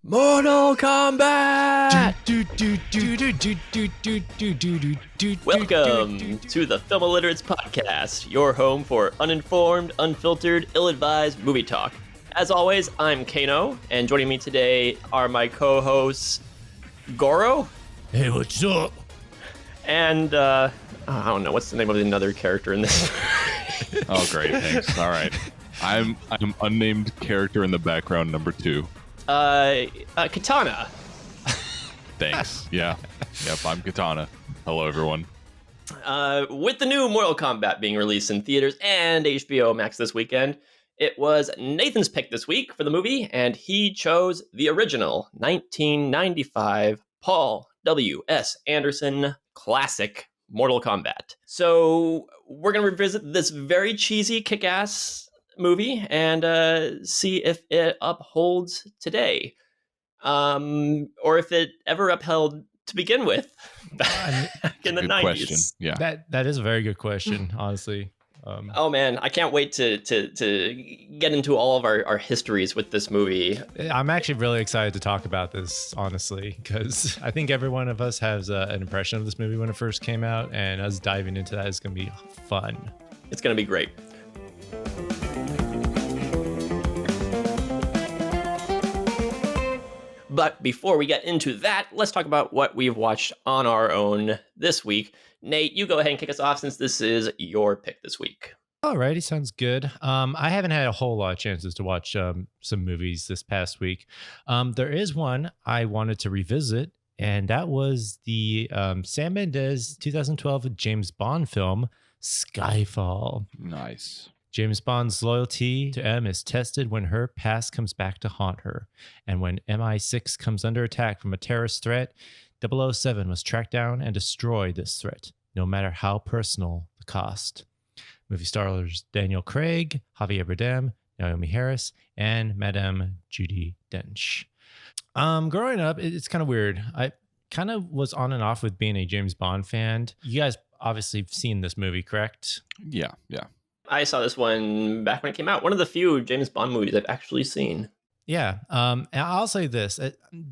Mortal Kombat! Welcome to the Film Illiterates podcast, your home for uninformed, unfiltered, ill-advised movie talk. As always, I'm Kano, and joining me today are my co-hosts, Goro. Hey, what's up? And, I don't know, what's the name of another character in this? Oh, great, thanks. All right. I'm unnamed character in the background, number 2. Katana. Thanks. Yeah. Yep, I'm Katana. Hello, everyone. With the new Mortal Kombat being released in theaters and HBO Max this weekend, it was Nathan's pick this week for the movie, and he chose the original 1995 Paul W.S. Anderson classic Mortal Kombat. So we're going to revisit this very cheesy, kick-ass movie and see if it upholds today, or if it ever upheld to begin with back in the 90s. Question. Yeah, That is a very good question, honestly. Oh man, I can't wait to get into all of our histories with this movie. I'm actually really excited to talk about this, honestly, because I think every one of us has an impression of this movie when it first came out, and us diving into that is going to be fun. It's going to be great. But before we get into that, let's talk about what we've watched on our own this week. Nate, you go ahead and kick us off since this is your pick this week. Alrighty, sounds good. I haven't had a whole lot of chances to watch some movies this past week. There is one I wanted to revisit, and that was the Sam Mendes 2012 James Bond film, Skyfall. nice. James Bond's loyalty to M is tested when her past comes back to haunt her. And when MI6 comes under attack from a terrorist threat, 007 must track down and destroy this threat, no matter how personal the cost. Movie stars Daniel Craig, Javier Bardem, Naomi Harris, and Madame Judi Dench. Growing up, it's kind of weird. I kind of was on and off with being a James Bond fan. You guys obviously have seen this movie, correct? Yeah. I saw this one back when it came out. One of the few James Bond movies I've actually seen. Yeah. And I'll say this,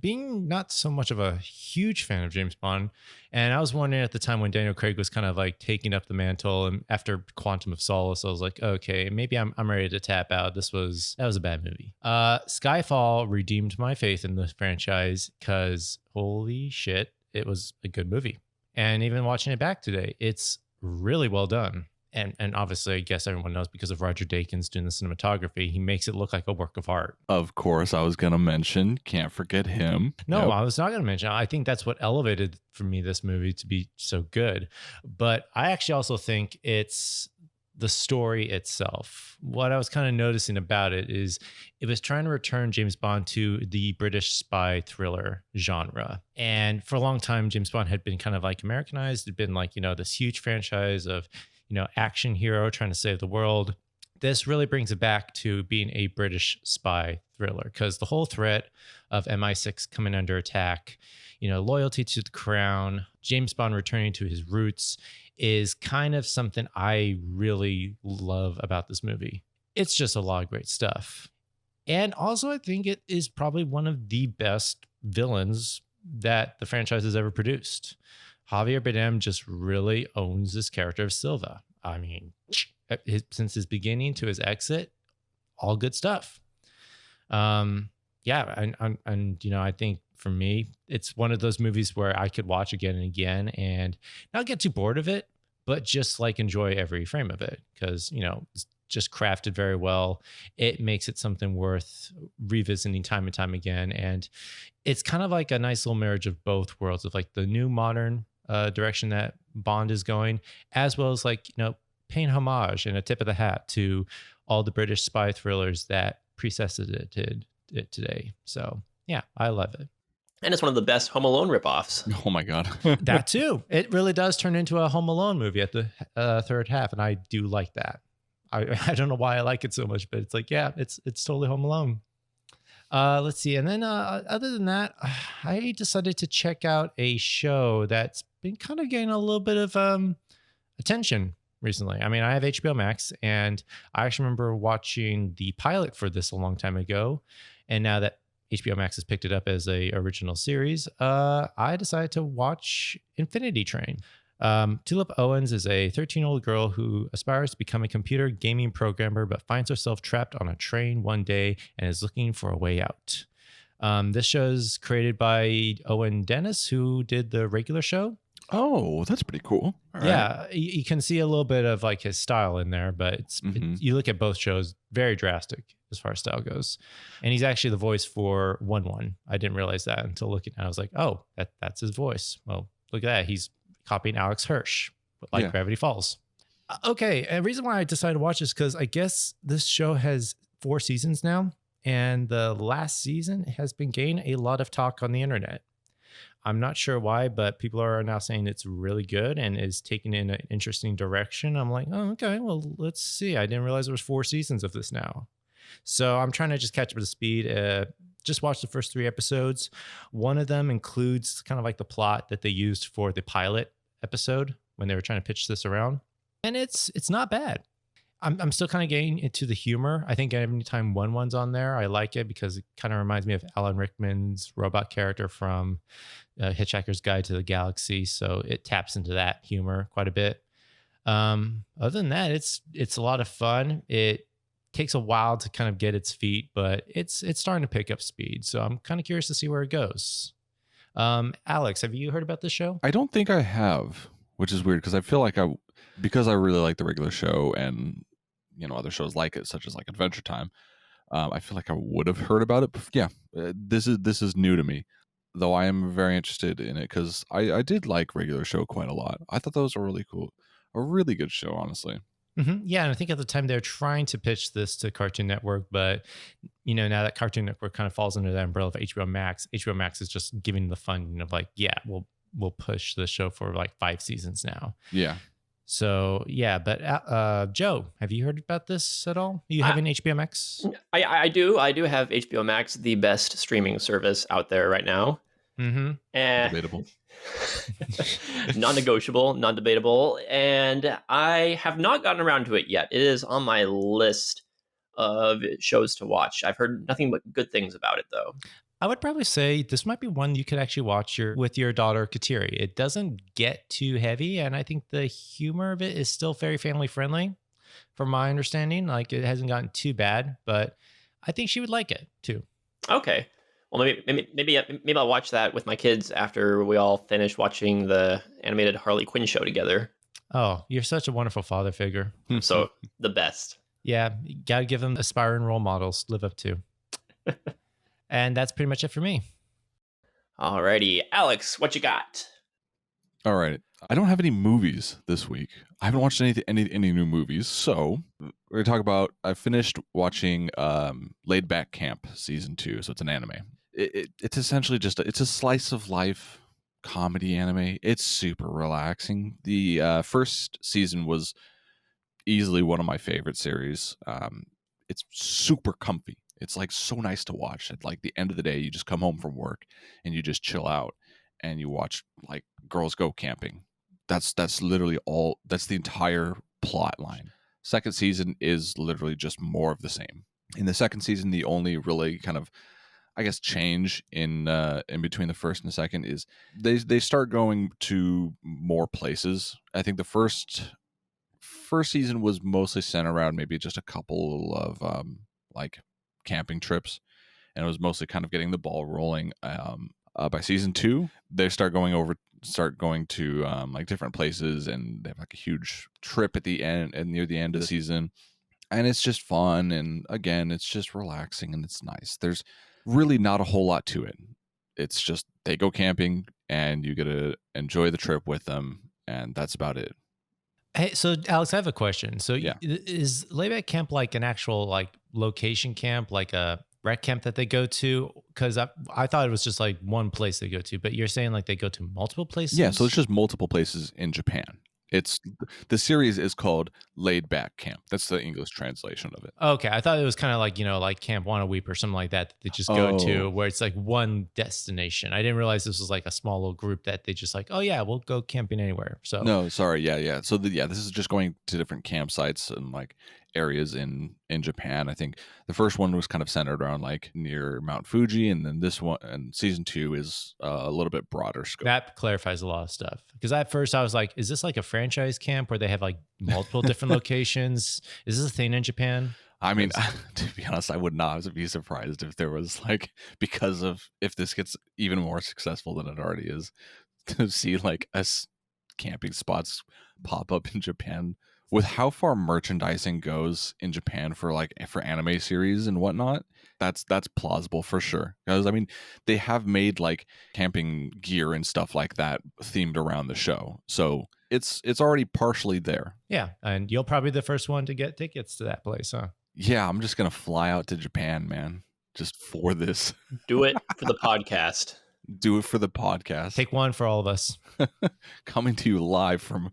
being not so much of a huge fan of James Bond, and I was wondering at the time when Daniel Craig was kind of like taking up the mantle, and after Quantum of Solace, I was like, okay, maybe I'm ready to tap out. That was a bad movie. Skyfall redeemed my faith in the franchise because holy shit, it was a good movie. And even watching it back today, it's really well done. And obviously, I guess everyone knows because of Roger Deakins doing the cinematography, he makes it look like a work of art. Of course, I was going to mention, can't forget him. No, Nope. I was not going to mention. I think that's what elevated for me this movie to be so good. But I actually also think it's the story itself. What I was kind of noticing about it is it was trying to return James Bond to the British spy thriller genre. And for a long time, James Bond had been kind of like Americanized. It'd been like, this huge franchise of action hero trying to save the world. This really brings it back to being a British spy thriller because the whole threat of MI6 coming under attack, loyalty to the crown, James Bond returning to his roots is kind of something I really love about this movie. It's just a lot of great stuff. And also, I think it is probably one of the best villains that the franchise has ever produced. Javier Bardem just really owns this character of Silva. I mean, since his beginning to his exit, all good stuff. And I think for me, it's one of those movies where I could watch again and again and not get too bored of it, but just like enjoy every frame of it because, it's just crafted very well. It makes it something worth revisiting time and time again. And it's kind of like a nice little marriage of both worlds of like the new modern direction that Bond is going, as well as like, paying homage and a tip of the hat to all the British spy thrillers that preceded it today. So yeah, I love it. And it's one of the best Home Alone ripoffs. Oh my God. That too. It really does turn into a Home Alone movie at the third half. And I do like that. I don't know why I like it so much, but it's like, yeah, it's totally Home Alone. Let's see. And then other than that, I decided to check out a show that's been kind of getting a little bit of attention recently. I mean, I have HBO Max, and I actually remember watching the pilot for this a long time ago. And now that HBO Max has picked it up as a original series, I decided to watch Infinity Train. Tulip Owens is a 13-year-old girl who aspires to become a computer gaming programmer, but finds herself trapped on a train one day and is looking for a way out. This show is created by Owen Dennis, who did the regular show. Oh, that's pretty cool. All right. Yeah, you can see a little bit of like his style in there, but you look at both shows, very drastic as far as style goes. And he's actually the voice for 1-1. I didn't realize that until looking at it. I was like, oh, that's his voice. Well, look at that. He's copying Alex Hirsch, like Gravity Falls. Okay, and the reason why I decided to watch this because I guess this show has 4 seasons now, and the last season has been gaining a lot of talk on the internet. I'm not sure why, but people are now saying it's really good and is taking in an interesting direction. I'm like, oh, okay, well, let's see. I didn't realize there was 4 seasons of this now. So I'm trying to just catch up to speed. Just watch the first 3 episodes. One of them includes kind of like the plot that they used for the pilot episode when they were trying to pitch this around. And it's not bad. I'm still kind of getting into the humor. I think every time 1-1's on there, I like it because it kind of reminds me of Alan Rickman's robot character from Hitchhiker's Guide to the Galaxy. So it taps into that humor quite a bit. Other than that, it's a lot of fun. It takes a while to kind of get its feet, but it's starting to pick up speed. So I'm kind of curious to see where it goes. Alex, have you heard about this show? I don't think I have, which is weird because I feel like because I really like the regular show and other shows like it, such as like Adventure Time. I feel like I would have heard about it. But yeah, this is new to me, though I am very interested in it because I did like regular show quite a lot. I thought that was a really good show, honestly. Mm-hmm. Yeah, and I think at the time they're trying to pitch this to Cartoon Network, but now that Cartoon Network kind of falls under the umbrella of HBO Max, HBO Max is just giving the funding of like, yeah, we'll push the show for like 5 seasons now. Yeah. So yeah, but Joe, have you heard about this at all? You have an HBO Max? I do have HBO Max, the best streaming service out there right now. Mm-hmm. Debatable. Non-negotiable, non-debatable, and I have not gotten around to it yet. It is on my list of shows to watch. I've heard nothing but good things about it, though. I would probably say this might be one you could actually watch with your daughter Kateri. It doesn't get too heavy, and I think the humor of it is still very family friendly, from my understanding. Like it hasn't gotten too bad, but I think she would like it too. Okay, well maybe I'll watch that with my kids after we all finish watching the animated Harley Quinn show together. Oh, you're such a wonderful father figure. So the best. Yeah, you gotta give them aspiring role models to live up to. And that's pretty much it for me. Alrighty, Alex, what you got? All right, I don't have any movies this week. I haven't watched any new movies, so we're gonna talk about. I finished watching Laid Back Camp season 2, so it's an anime. It's essentially just it's a slice of life comedy anime. It's super relaxing. The first season was easily one of my favorite series. It's super comfy. It's like so nice to watch. At like the end of the day, you just come home from work and you just chill out and you watch like girls go camping. That's literally all. That's the entire plot line. Second season is literally just more of the same. In the second season, the only really kind of, I guess, change in between the first and the second is they start going to more places. I think the first season was mostly centered around maybe just a couple of like camping trips, and it was mostly kind of getting the ball rolling. By season 2, they start going to like different places, and they have like a huge trip at the end and near the end of the season, and it's just fun, and again it's just relaxing and it's nice. There's really not a whole lot to it. It's just they go camping and you get to enjoy the trip with them, and that's about it. Hey, so Alex, I have a question. So Yeah. Is Layback Camp like an actual like location camp, like a rec camp that they go to? Because I thought it was just like one place they go to, but you're saying like they go to multiple places? Yeah, so it's just multiple places in Japan. The series is called Laid Back Camp. That's the English translation of it. Okay, I thought it was kind of like, like Camp Wanna-Weep or something like that they just go to, where it's like one destination. I didn't realize this was like a small little group that they just like, oh yeah, we'll go camping anywhere. So No, sorry, yeah. So this is just going to different campsites, and like areas in Japan. I think the first one was kind of centered around like near Mount Fuji, and then this one and season 2 is a little bit broader scope. That clarifies a lot of stuff. Because at first I was like, is this like a franchise camp where they have like multiple different locations? Is this a thing in Japan? I mean, to be honest, I would not be surprised if there was like, because of if this gets even more successful than it already is, to see like camping spots pop up in Japan. With how far merchandising goes in Japan for anime series and whatnot, that's plausible for sure. Because I mean, they have made like camping gear and stuff like that themed around the show, so it's already partially there. Yeah, and you'll probably be the first one to get tickets to that place, huh? Yeah, I'm just gonna fly out to Japan, man, just for this. Do it for the podcast. Do it for the podcast. Take one for all of us. Coming to you live from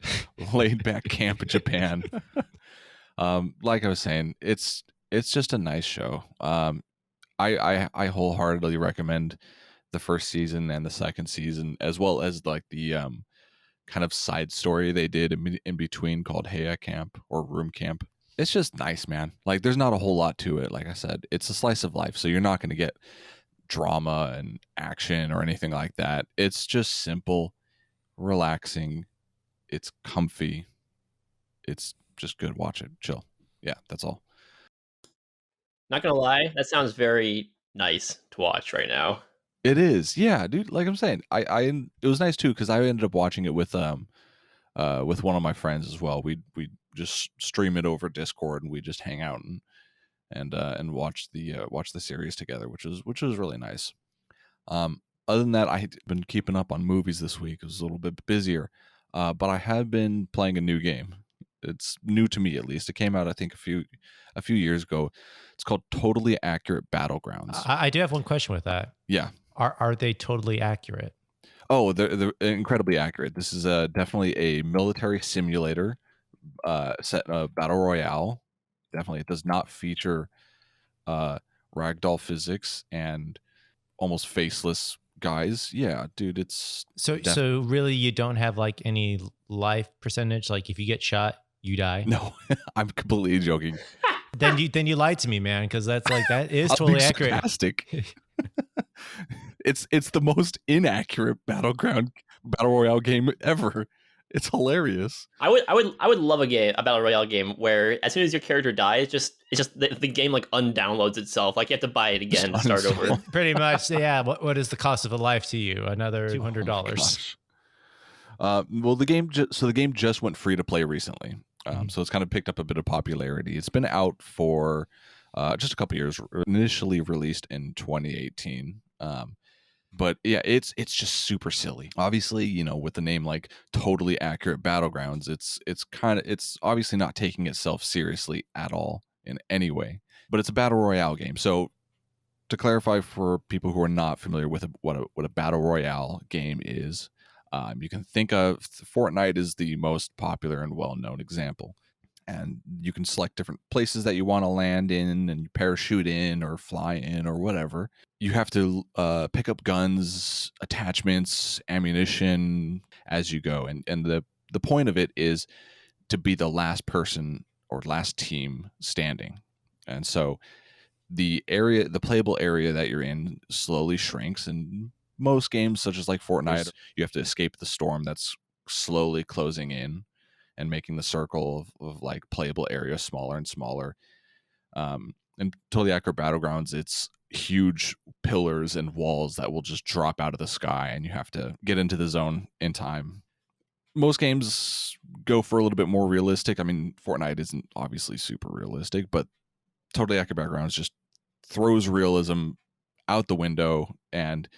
laid back camp in Japan. Like I was saying, it's just a nice show. I wholeheartedly recommend the first season and the second season, as well as like the kind of side story they did in between called Heya Camp or Room Camp. It's just nice, man. Like there's not a whole lot to it. Like I said, it's a slice of life, so you're not going to get drama and action or anything like that. It's just simple, relaxing. It's comfy. It's just good. Watch it. Chill. Yeah, that's all. Not gonna lie, that sounds very nice to watch right now. It is. Yeah, dude. Like I'm saying, it was nice too because I ended up watching it with one of my friends as well. We just stream it over Discord and we just hang out and watch the series together, which was really nice. Other than that, I've been keeping up on movies this week. It was a little bit busier, but I have been playing a new game. It's new to me, at least. It came out, I think, a few years ago. It's called Totally Accurate Battlegrounds. I do have one question with that. Yeah. Are they totally accurate? Oh, they're incredibly accurate. This is definitely a military simulator set in a battle royale. Definitely, it does not feature ragdoll physics and almost faceless guys. Yeah, dude, it's so really you don't have like any life percentage. Like if you get shot, you die. No, I'm completely joking. Then you lied to me, man, because that is totally accurate. Sarcastic. It's the most inaccurate battle royale game ever. It's hilarious. I would love a battle royale game where as soon as your character dies, it's just the game like undownloads itself. Like you have to buy it again to start over. Pretty much, yeah. What is the cost of a life to you? Another $200. Well, the game just went free to play recently, so it's kind of picked up a bit of popularity. It's been out for just a couple years. Initially released in 2018. But yeah, it's just super silly. Obviously, you know, with the name like Totally Accurate Battlegrounds, it's obviously not taking itself seriously at all in any way. But it's a battle royale game. So to clarify for people who are not familiar with what a battle royale game is, you can think of Fortnite as the most popular and well-known example. And you can select different places that you want to land in and you parachute in or fly in or whatever. You have to pick up guns, attachments, ammunition as you go. And the point of it is to be the last person or last team standing. And so the playable area that you're in slowly shrinks. And most games, such as like Fortnite, you have to escape the storm that's slowly closing in and making the circle of like playable area smaller and smaller. And Totally Accurate Battlegrounds, it's huge pillars and walls that will just drop out of the sky and you have to get into the zone in time. Most games go for a little bit more realistic. I mean, Fortnite isn't obviously super realistic, but Totally Accurate Battlegrounds just throws realism out the window and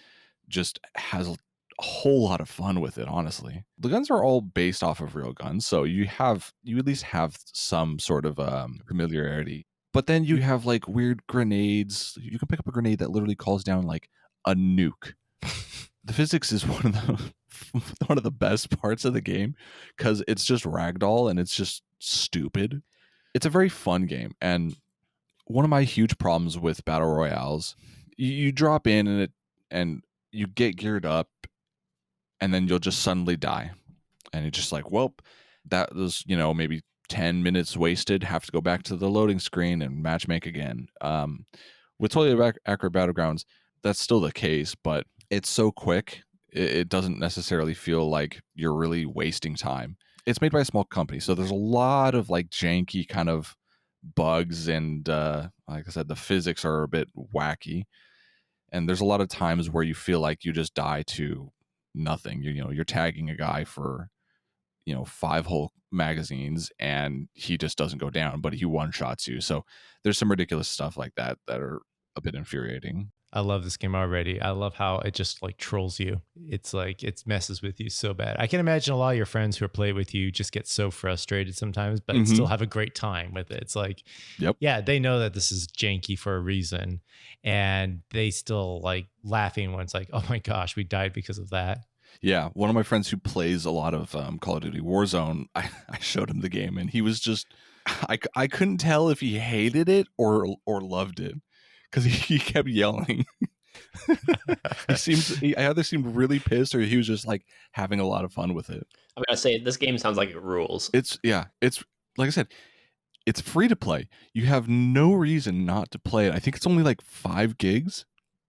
just has a whole lot of fun with it. Honestly, the guns are all based off of real guns, so you at least have some sort of familiarity. But then you have like weird grenades. You can pick up a grenade that literally calls down like a nuke. The physics is one of the best parts of the game because it's just ragdoll and it's just stupid. It's a very fun game, and one of my huge problems with battle royales, you drop in and you get geared up and then you'll just suddenly die. And you're just like, well, that was, maybe 10 minutes wasted, have to go back to the loading screen and matchmake again. With Totally Accurate Battlegrounds, that's still the case, but it's so quick. It doesn't necessarily feel like you're really wasting time. It's made by a small company, so there's a lot of like janky kind of bugs, and like I said, the physics are a bit wacky. And there's a lot of times where you feel like you just die to nothing. You're tagging a guy for 5 whole magazines and he just doesn't go down, but he one shots you. So there's some ridiculous stuff like that are a bit infuriating. I love this game already. I love how it just like trolls you. It's like it messes with you so bad. I can imagine a lot of your friends who are playing with you just get so frustrated sometimes, but still have a great time with it. It's like, yeah, they know that this is janky for a reason, and they still like laughing when it's like, oh my gosh, we died because of that. Yeah, one of my friends who plays a lot of Call of Duty Warzone, I showed him the game, and he was just, I couldn't tell if he hated it or loved it, because he kept yelling. He either seemed really pissed or he was just like having a lot of fun with it. I'm gonna say this game sounds like it rules. It's like I said, it's free to play. You have no reason not to play it. I think it's only like 5 gigs.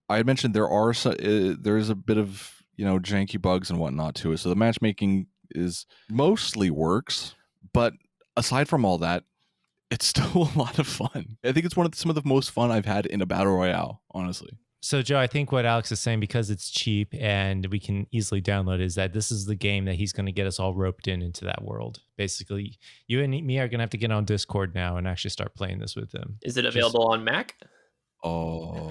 I had mentioned there is a bit of janky bugs and whatnot to it. So the matchmaking is mostly works, but aside from all that, it's still a lot of fun. I think it's some of the most fun I've had in a battle royale, honestly. So Joe, I think what Alex is saying, because it's cheap and we can easily download, is that this is the game that he's going to get us all roped into that world. Basically, you and me are going to have to get on Discord now and actually start playing this with him. Is it available on Mac? Oh,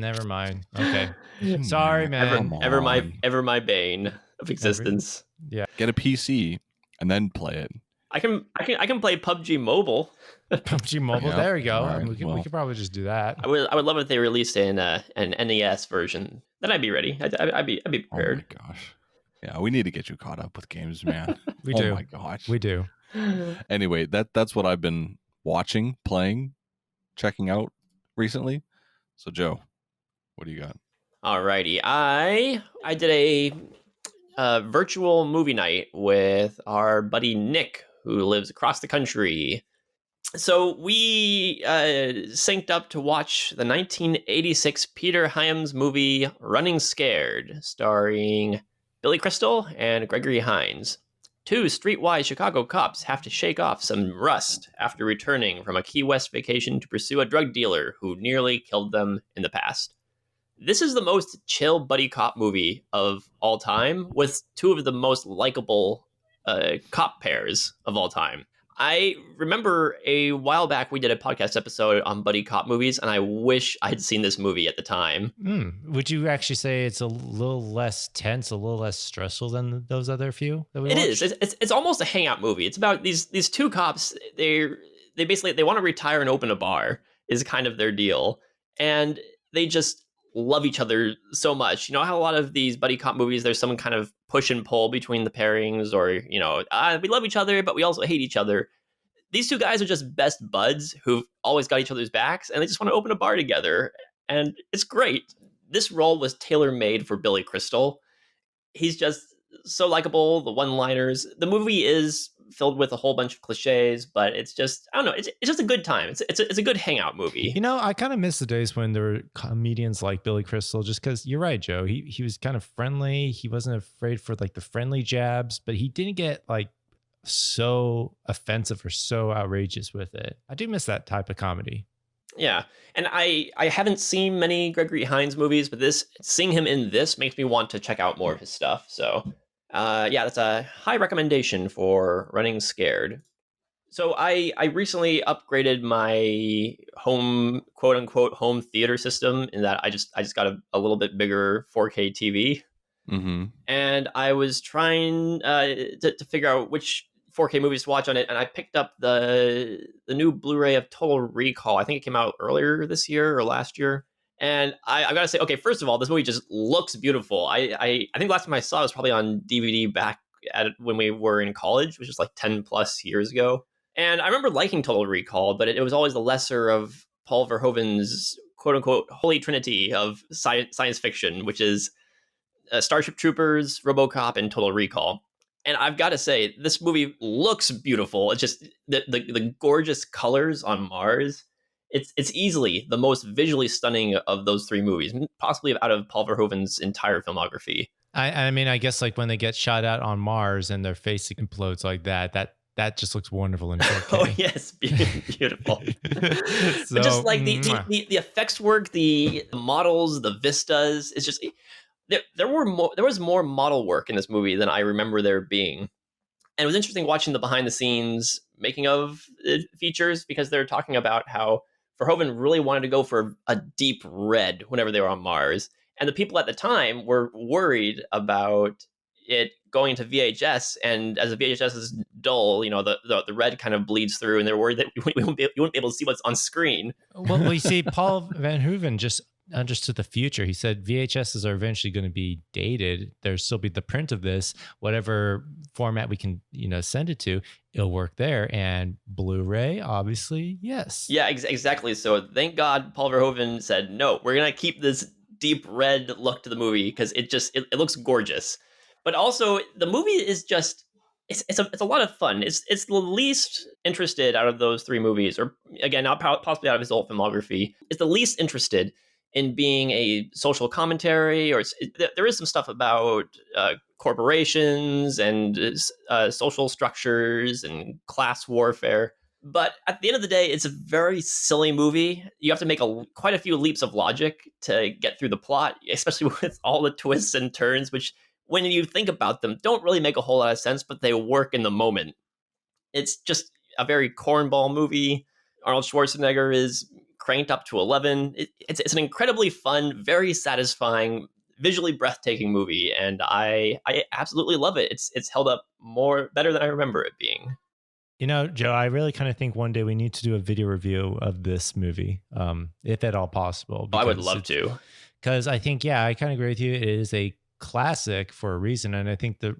never mind. Okay, sorry, man. Ever my bane of existence. Yeah, get a PC and then play it. I can play PUBG Mobile. PUBG Mobile. There we go. Right, we could probably just do that. I would love if they released an NES version. Then I'd be ready. I'd be prepared. Oh my gosh. Yeah, we need to get you caught up with games, man. We do. Oh my gosh. We do. Anyway, that's what I've been watching, playing, checking out recently. So Joe, what do you got? Alrighty. I did a virtual movie night with our buddy Nick, who lives across the country. So we synced up to watch the 1986 Peter Hyams movie Running Scared, starring Billy Crystal and Gregory Hines. 2 streetwise Chicago cops have to shake off some rust after returning from a Key West vacation to pursue a drug dealer who nearly killed them in the past. This is the most chill buddy cop movie of all time, with 2 of the most likable cop pairs of all time. I remember a while back we did a podcast episode on buddy cop movies, and I wish I'd seen this movie at the time. Would you actually say it's a little less tense, a little less stressful than those other few that we watched? It is. It's almost a hangout movie. It's about these 2 cops. They basically want to retire and open a bar is kind of their deal, and they just love each other so much. You know how a lot of these buddy cop movies, there's some kind of push and pull between the pairings, or we love each other but we also hate each other. These 2 guys are just best buds who've always got each other's backs, and they just want to open a bar together, and it's great. This role was tailor-made for Billy Crystal. He's just so likable, the one-liners. The movie is filled with a whole bunch of cliches, but it's just, I don't know, it's just a good time. It's a good hangout movie. I kind of miss the days when there were comedians like Billy Crystal, just because you're right, Joe. He was kind of friendly. He wasn't afraid for like the friendly jabs, but he didn't get like so offensive or so outrageous with it. I do miss that type of comedy. Yeah, and I haven't seen many Gregory Hines movies, but seeing him in this makes me want to check out more of his stuff. So that's a high recommendation for Running Scared. So I recently upgraded my home, quote unquote, home theater system, in that I just got a little bit bigger 4K TV. Mm-hmm. And I was trying to figure out which 4K movies to watch on it, and I picked up the new Blu-ray of Total Recall. I think it came out earlier this year or last year. And I gotta say, okay, first of all, this movie just looks beautiful. I think last time I saw it was probably on DVD back when we were in college, which is like 10 plus years ago. And I remember liking Total Recall, but it was always the lesser of Paul Verhoeven's quote unquote holy trinity of science fiction, which is Starship Troopers, RoboCop, and Total Recall. And I've got to say, this movie looks beautiful. It's just the gorgeous colors on Mars. It's easily the most visually stunning of those three movies, possibly out of Paul Verhoeven's entire filmography. I mean, I guess like when they get shot out on Mars and their face implodes like that just looks wonderful in 4K. Oh yes, beautiful. So, But just like the effects work, the models, the vistas, it's just there was more model work in this movie than I remember there being. And it was interesting watching the behind the scenes making of features, because they're talking about how Verhoeven really wanted to go for a deep red whenever they were on Mars. And the people at the time were worried about it going to VHS, and as a VHS is dull, the red kind of bleeds through, and they're worried that you wouldn't be able to see what's on screen. Well, you see, Paul Verhoeven just understood the future. He said VHSs are eventually going to be dated. There'll still be the print of this, whatever format we can, send it to, it'll work there. And Blu-ray, obviously, yes. Yeah, exactly. So thank God Paul Verhoeven said, no, we're going to keep this deep red look to the movie because it looks gorgeous. But also the movie is just, it's a lot of fun. It's the least interested out of those three movies, or again, not possibly out of his whole filmography. It's the least interested in being a social commentary, or there is some stuff about corporations and social structures and class warfare. But at the end of the day, it's a very silly movie. You have to make quite a few leaps of logic to get through the plot, especially with all the twists and turns, which, when you think about them, don't really make a whole lot of sense, but they work in the moment. It's just a very cornball movie. Arnold Schwarzenegger is cranked up to 11. It's an incredibly fun, very satisfying, visually breathtaking movie, and I absolutely love it. It's held up better than I remember it being. Joe, I really kind of think one day we need to do a video review of this movie, if at all possible. I would love to. Because I think, I kind of agree with you. It is a classic for a reason, and I think that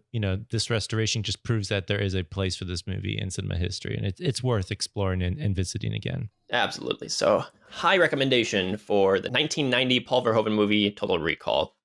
this restoration just proves that there is a place for this movie in cinema history, and it's worth exploring and visiting again. Absolutely. So, high recommendation for the 1990 Paul Verhoeven movie Total Recall.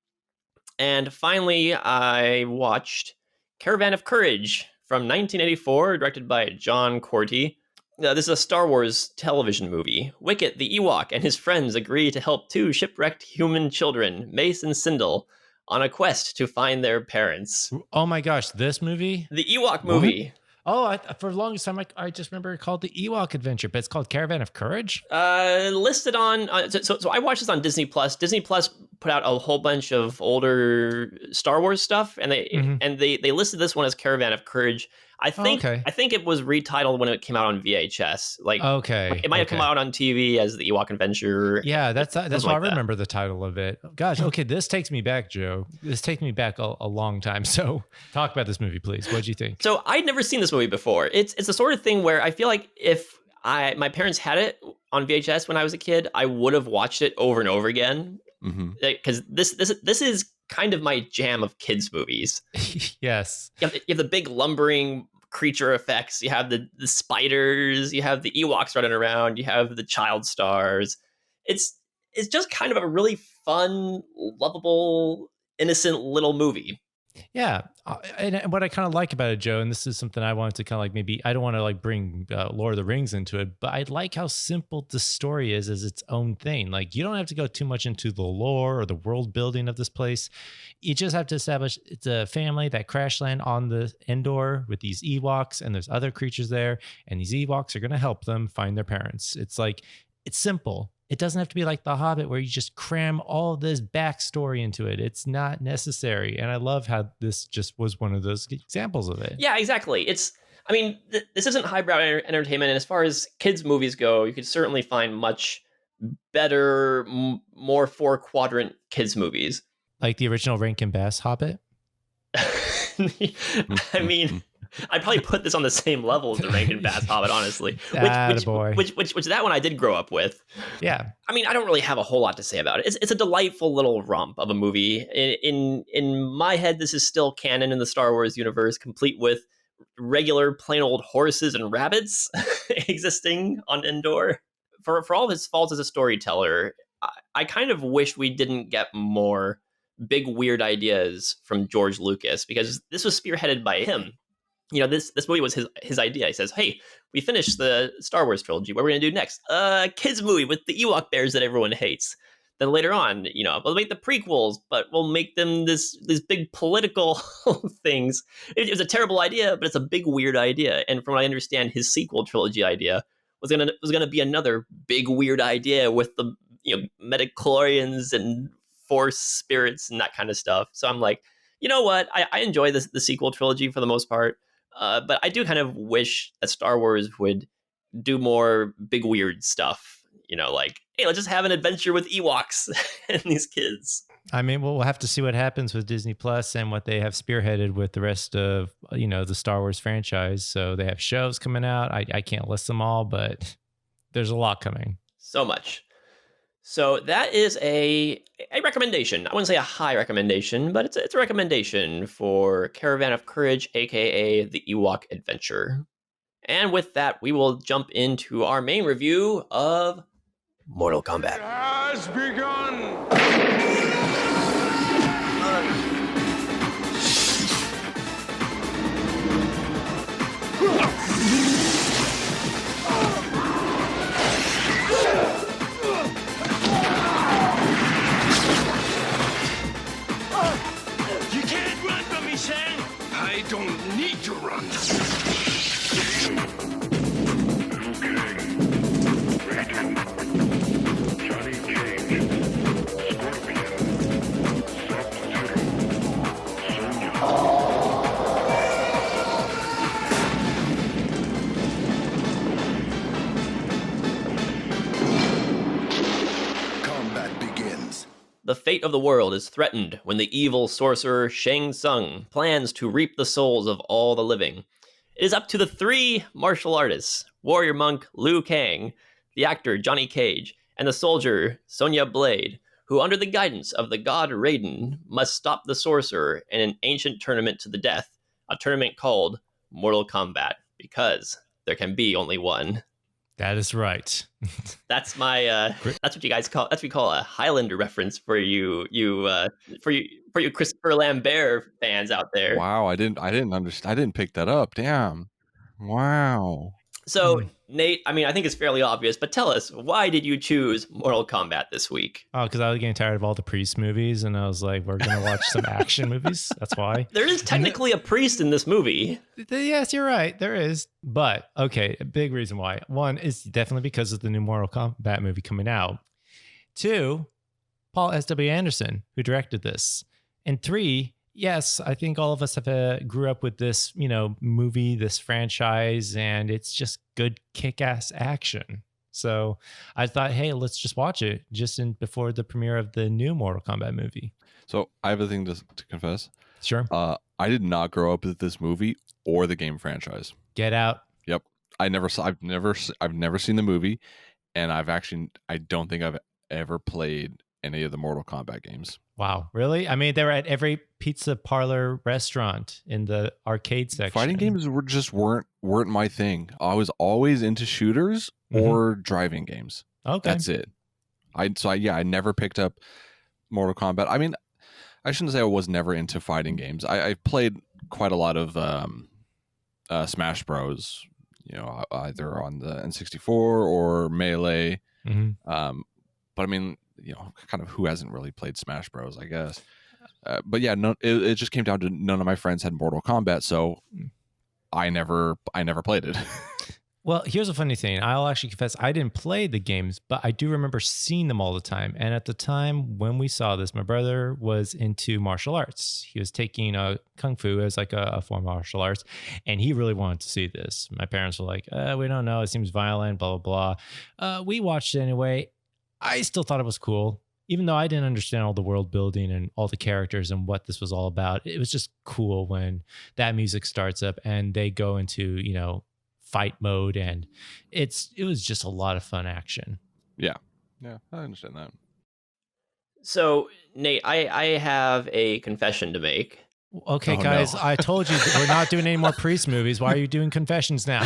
And finally, I watched Caravan of Courage from 1984, directed by John Corty. This is a Star Wars television movie. Wicket the Ewok and his friends agree to help two shipwrecked human children, Mace and Sindel, on a quest to find their parents. Oh my gosh, this movie? The Ewok movie. What? Oh, for the longest time, I just remember it called the Ewok Adventure, but it's called Caravan of Courage? Listed on... So I watched this on Disney+. Disney Plus put out a whole bunch of older Star Wars stuff, and they listed this one as Caravan of Courage. I think it was retitled when it came out on VHS. It might have come out on TV as the Ewok Adventure. Yeah, that's why I remember the title of it. Gosh, okay, this takes me back, Joe. This takes me back a long time. So talk about this movie, please. What'd you think? So I'd never seen this movie before. It's the sort of thing where I feel like if my parents had it on VHS when I was a kid, I would have watched it over and over again. Because this is kind of my jam of kids movies. Yes. You have the big lumbering creature effects. You have the spiders. You have the Ewoks running around. You have the child stars. It's just kind of a really fun, lovable, innocent little movie. Yeah. And what I kind of like about it, Joe, and this is something I wanted to kind of like, maybe I don't want to like bring Lord of the Rings into it, but I like how simple the story is as its own thing. Like, you don't have to go too much into the lore or the world building of this place. You just have to establish it's a family that crash land on the Endor with these Ewoks, and there's other creatures there, and these Ewoks are going to help them find their parents. It's simple. It doesn't have to be like The Hobbit where you just cram all this backstory into it. It's not necessary. And I love how this just was one of those examples of it. Yeah, exactly. This isn't highbrow entertainment. And as far as kids' movies go, you could certainly find much better, more 4-quadrant kids' movies. Like the original Rankin Bass Hobbit? I mean... I'd probably put this on the same level as the Rankin Bass Hobbit, honestly. Which that one I did grow up with. Yeah. I mean, I don't really have a whole lot to say about it. It's a delightful little romp of a movie. In my head, this is still canon in the Star Wars universe, complete with regular plain old horses and rabbits existing on Endor. For all of his faults as a storyteller, I kind of wish we didn't get more big weird ideas from George Lucas, because this was spearheaded by him. This movie was his idea. He says, "Hey, we finished the Star Wars trilogy. What are we gonna do next? Kids movie with the Ewok bears that everyone hates." Then later on, we'll make the prequels, but we'll make them these big political things. It was a terrible idea, but it's a big weird idea. And from what I understand, his sequel trilogy idea was gonna be another big weird idea with the midichlorians and force spirits and that kind of stuff. So I'm like, you know what? I enjoy the sequel trilogy for the most part, but I do kind of wish that Star Wars would do more big weird stuff. Like, hey, let's just have an adventure with Ewoks and these kids. I mean, we'll have to see what happens with Disney Plus and what they have spearheaded with the rest of, the Star Wars franchise. So they have shows coming out. I can't list them all, but there's a lot coming. So much. So that is a recommendation. I wouldn't say a high recommendation, but it's a recommendation for Caravan of Courage, aka the Ewok Adventure. And with that, we will jump into our main review of Mortal Kombat. It has begun! You can't run from me, Shang! I don't need to run. The fate of the world is threatened when the evil sorcerer Shang Tsung plans to reap the souls of all the living. It is up to the three martial artists, warrior monk Liu Kang, the actor Johnny Cage, and the soldier Sonya Blade, who under the guidance of the god Raiden must stop the sorcerer in an ancient tournament to the death, a tournament called Mortal Kombat, because there can be only one. That is right. That's my. That's what you guys call. That's what we call a Highlander reference for you Christopher Lambert fans out there. Wow, I didn't understand. I didn't pick that up. Damn. Wow. So Nate, I mean, I think it's fairly obvious, but tell us, why did you choose Mortal Kombat this week? Oh, because I was getting tired of all the priest movies, and I was like, we're gonna watch some action movies. That's why. There is technically a priest in this movie. Yes, you're right. There is. But okay, a big reason why. One is definitely because of the new Mortal Kombat movie coming out. Two, Paul S.W. Anderson, who directed this. And three, yes, I think all of us have grew up with this, movie, this franchise, and it's just good kick-ass action. So I thought, hey, let's just watch it before the premiere of the new Mortal Kombat movie. So I have a thing to confess. Sure. I did not grow up with this movie or the game franchise. Get out. Yep. I've never seen the movie, and I don't think I've ever played any of the Mortal Kombat games. Wow, really? I mean, they were at every pizza parlor restaurant in the arcade section. Fighting games weren't my thing. I was always into shooters or driving games. Okay, that's it. I never picked up Mortal Kombat. I mean, I shouldn't say I was never into fighting games. I played quite a lot of Smash Bros. Either on the N64 or Melee. But I mean, kind of who hasn't really played Smash Bros, I guess. But yeah, it just came down to none of my friends had Mortal Kombat, so I never played it. Well, here's a funny thing. I'll actually confess, I didn't play the games, but I do remember seeing them all the time. And at the time when we saw this, my brother was into martial arts. He was taking Kung Fu as like a form of martial arts, and he really wanted to see this. My parents were like, we don't know. It seems violent, blah, blah, blah. We watched it anyway. I still thought it was cool, even though I didn't understand all the world building and all the characters and what this was all about. It was just cool when that music starts up and they go into, fight mode, and it was just a lot of fun action. Yeah, I understand that. So Nate, I have a confession to make. Okay, guys, no. I told you we're not doing any more priest movies. Why are you doing confessions now?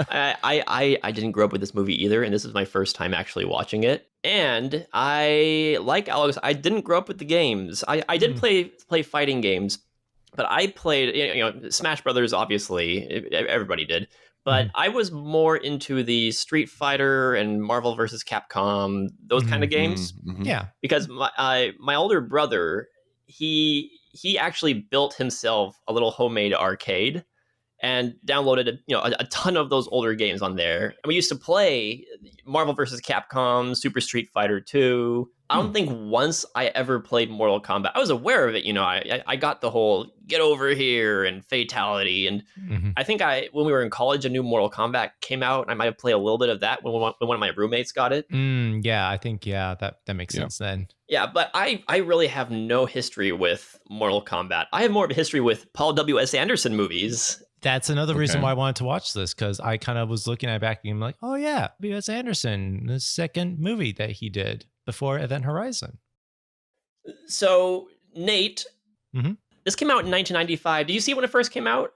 I didn't grow up with this movie either, and this is my first time actually watching it. And I, like Alex, I didn't grow up with the games. I did play fighting games, but I played, Smash Brothers, obviously, everybody did. But I was more into the Street Fighter and Marvel vs. Capcom, those kind of games. Yeah. Because my older brother, he actually built himself a little homemade arcade and downloaded a ton of those older games on there. And we used to play Marvel vs. Capcom, Super Street Fighter 2. I don't think once I ever played Mortal Kombat. I was aware of it, I got the whole get over here and Fatality. And I think when we were in college, a new Mortal Kombat came out, and I might have played a little bit of that when one of my roommates got it. Yeah, I think, that makes sense then. Yeah, but I really have no history with Mortal Kombat. I have more of a history with Paul W.S. Anderson movies. That's another reason why I wanted to watch this, because I kind of was looking at back and I'm like, oh yeah, W.S. Anderson, the second movie that he did before Event Horizon. So, Nate, this came out in 1995. Did you see it when it first came out?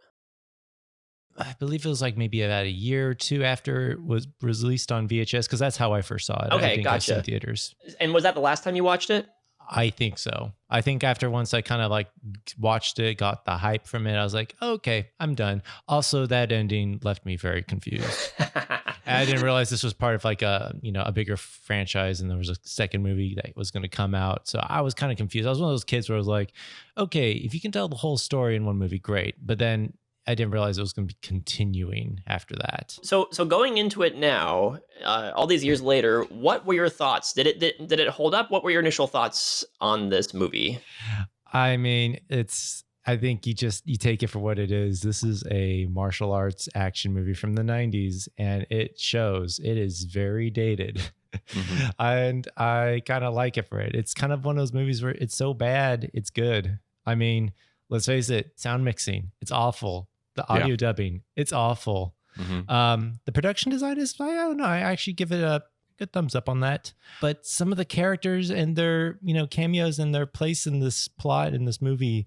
I believe it was like maybe about a year or two after it was released on VHS, because that's how I first saw it. Okay, I think gotcha. I've seen theaters. And was that the last time you watched it? I think so. I think after once I kind of like watched it, got the hype from it, I was like, okay, I'm done. Also, that ending left me very confused. I didn't realize this was part of like a bigger franchise, and there was a second movie that was going to come out. So I was kind of confused. I was one of those kids where I was like, okay, if you can tell the whole story in one movie, great. But then I didn't realize it was going to be continuing after that. So going into it now, all these years later, what were your thoughts? Did it hold up? What were your initial thoughts on this movie? I mean, I think you take it for what it is. This is a martial arts action movie from the 90s, and it shows. It is very dated. And I kind of like it for it. It's kind of one of those movies where it's so bad, it's good. I mean, let's face it, sound mixing, it's awful. The audio dubbing, it's awful. The production design is, I don't know, I actually give it a good thumbs up on that. But some of the characters and their, cameos and their place in this plot in this movie,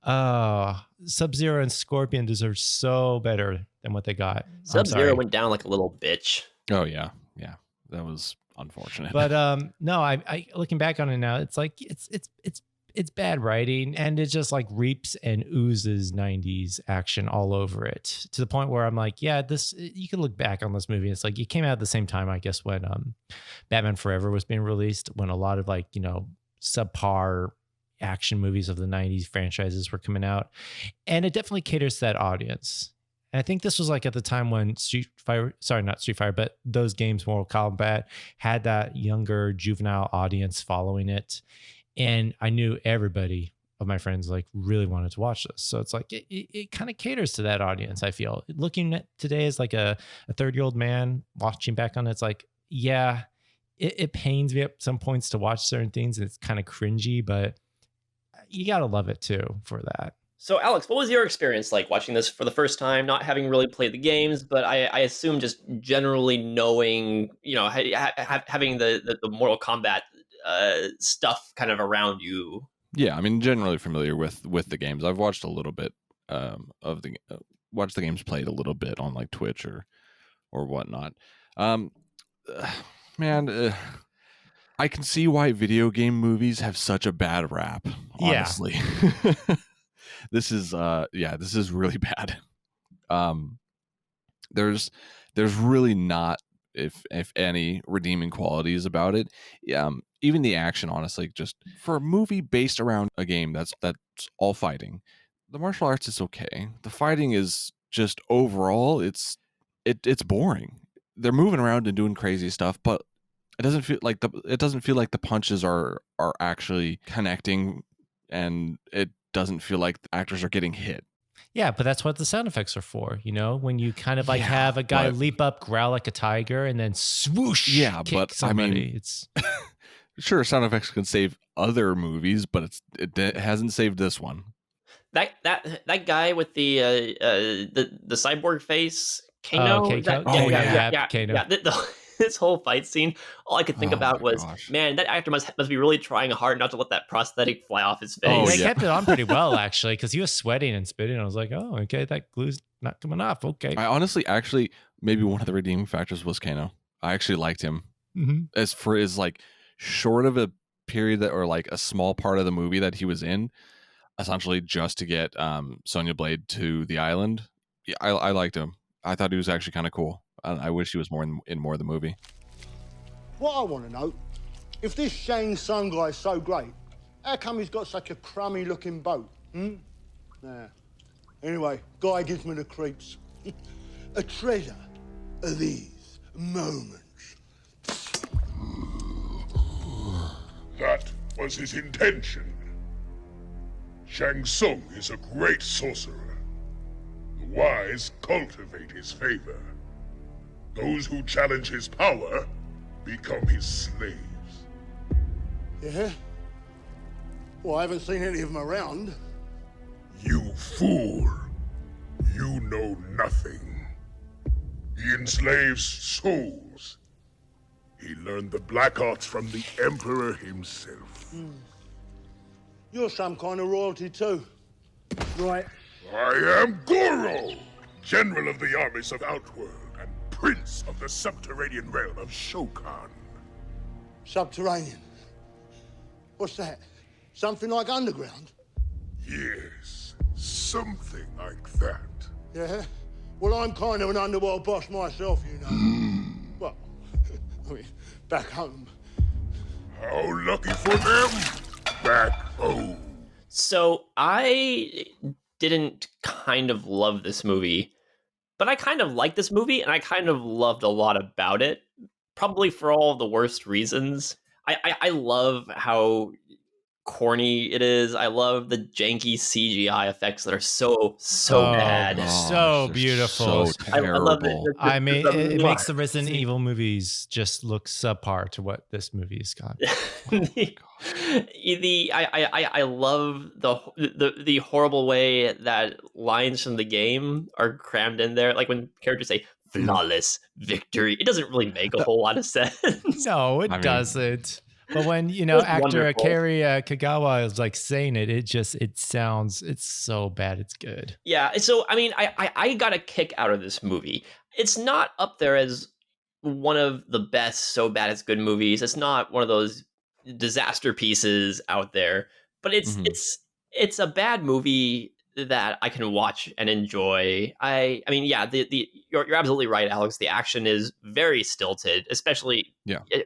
Sub-Zero and Scorpion deserve so better than what they got. Sub-Zero went down like a little bitch. Oh yeah, that was unfortunate. But no, I looking back on it now, it's like it's bad writing, and it just like reaps and oozes 90s action all over it, to the point where I'm like, yeah, you can look back on this movie. It's like it came out at the same time, I guess, when Batman Forever was being released, when a lot of like, subpar action movies of the 90s franchises were coming out. And it definitely caters to that audience. And I think this was like at the time when not Street Fighter, but those games, Mortal Kombat, had that younger juvenile audience following it. And I knew everybody of my friends like really wanted to watch this. So it's like, it kind of caters to that audience, I feel. Looking at today as like a 30-year-old man watching back on it, it's like, yeah, it pains me at some points to watch certain things. And it's kind of cringy, but you got to love it too for that. So, Alex, what was your experience like watching this for the first time, not having really played the games, but I assume just generally knowing, having the Mortal Kombat stuff kind of around you? Yeah, I mean, generally familiar with the games. I've watched a little bit watched the games played a little bit on like Twitch or whatnot. Man, I can see why video game movies have such a bad rap, honestly. Yeah. This is really bad. There's really not, if any, redeeming qualities about it. Even the action, honestly, just for a movie based around a game that's all fighting, the martial arts is okay. The fighting is just overall, it's boring. They're moving around and doing crazy stuff, but it doesn't feel like the punches are actually connecting, and it doesn't feel like the actors are getting hit. Yeah, but that's what the sound effects are for, when you kind of like have a guy leap up, growl like a tiger, and then swoosh. Yeah, kick but somebody. I mean, it's sure sound effects can save other movies, but it hasn't saved this one. That guy with the cyborg face, Kano. Kano. Yeah. This whole fight scene, all I could think about was, man, that actor must be really trying hard not to let that prosthetic fly off his face. They kept it on pretty well, actually, because he was sweating and spitting. I was like, oh, okay, that glue's not coming off. Okay. I honestly, maybe one of the redeeming factors was Kano. I actually liked him. as for is like short of a period that, or like a small part of the movie that he was in, essentially just to get Sonya Blade to the island. Yeah, I liked him. I thought he was actually kind of cool. I wish he was more in more of the movie. What I want to know, if this Shang Tsung guy's so great, how come he's got such a crummy looking boat? Nah. Anyway, guy gives me the creeps. A treasure of these moments. That was his intention. Shang Tsung is a great sorcerer. The wise cultivate his favor. Those who challenge his power become his slaves. Yeah? Well, I haven't seen any of them around. You fool! You know nothing. He enslaves souls. He learned the black arts from the Emperor himself. You're some kind of royalty too. Right. I am Goro, General of the armies of Outworld and Prince of the subterranean realm of Shokan. Subterranean. What's that? Something like underground? Yes, something like that. Yeah? Well, I'm kind of an underworld boss myself, you know. Well, I mean, back home. How lucky for them! Back home. So I didn't kind of love this movie, but I kind of liked this movie, and I kind of loved a lot about it, probably for all the worst reasons. I love how corny it is. I love the janky CGI effects that are so bad. So beautiful. So terrible. I love it. I mean, it makes the Resident Evil movies just look subpar to what this movie's got. I love the horrible way that lines from the game are crammed in there. Like when characters say "flawless victory," it doesn't really make a whole lot of sense. No, it doesn't. But when, you know, It's actor wonderful. Kerry Kagawa is like saying it, it's so bad it's good. Yeah, so I mean, I got a kick out of this movie. It's not up there as one of the best, so bad it's good movies. It's not one of those disaster pieces out there, but it's a bad movie that I can watch and enjoy. I mean, yeah, you're absolutely right, Alex. The action is very stilted, especially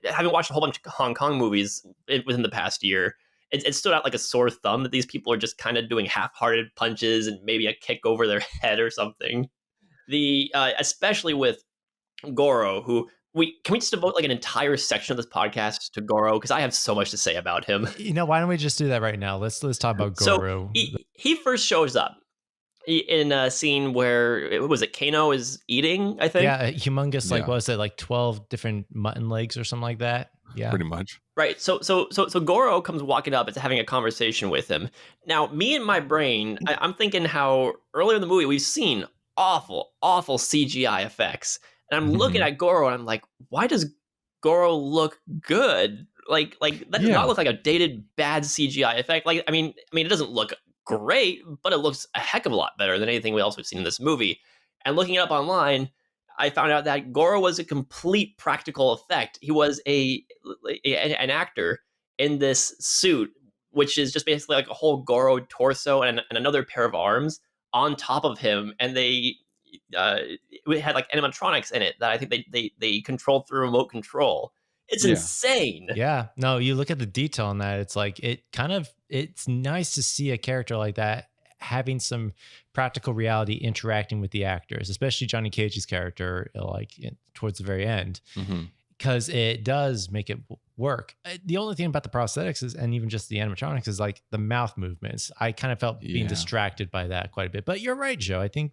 having watched a whole bunch of Hong Kong movies within the past year. It stood out like a sore thumb that these people are just kind of doing half-hearted punches and maybe a kick over their head or something. Especially with Goro, who can we just devote like an entire section of this podcast to Goro, because I have so much to say about him. You know, why don't we just do that right now? Let's talk about Goro. So he first shows up in a scene where Kano is eating, I think. Yeah, a humongous, like, what was it, like 12 different mutton legs or something like that? Yeah, pretty much. Right. So Goro comes walking up and having a conversation with him. Now, me and my brain, I'm thinking how earlier in the movie we've seen awful CGI effects. And I'm looking at Goro and I'm like, why does Goro look good? Like that does not look like a dated bad CGI effect. Like, I mean, it doesn't look great, but it looks a heck of a lot better than anything else we've seen in this movie. And looking it up online, I found out that Goro was a complete practical effect. He was an actor in this suit, which is just basically like a whole Goro torso and another pair of arms on top of him, and it had like animatronics in it that I think they controlled through remote control. It's insane. Yeah. No, you look at the detail on that. It's like, it's nice to see a character like that having some practical reality interacting with the actors, especially Johnny Cage's character, like towards the very end, because it does make it work. The only thing about the prosthetics is, and even just the animatronics, is like the mouth movements. I kind of felt being distracted by that quite a bit. But you're right, Joe. I think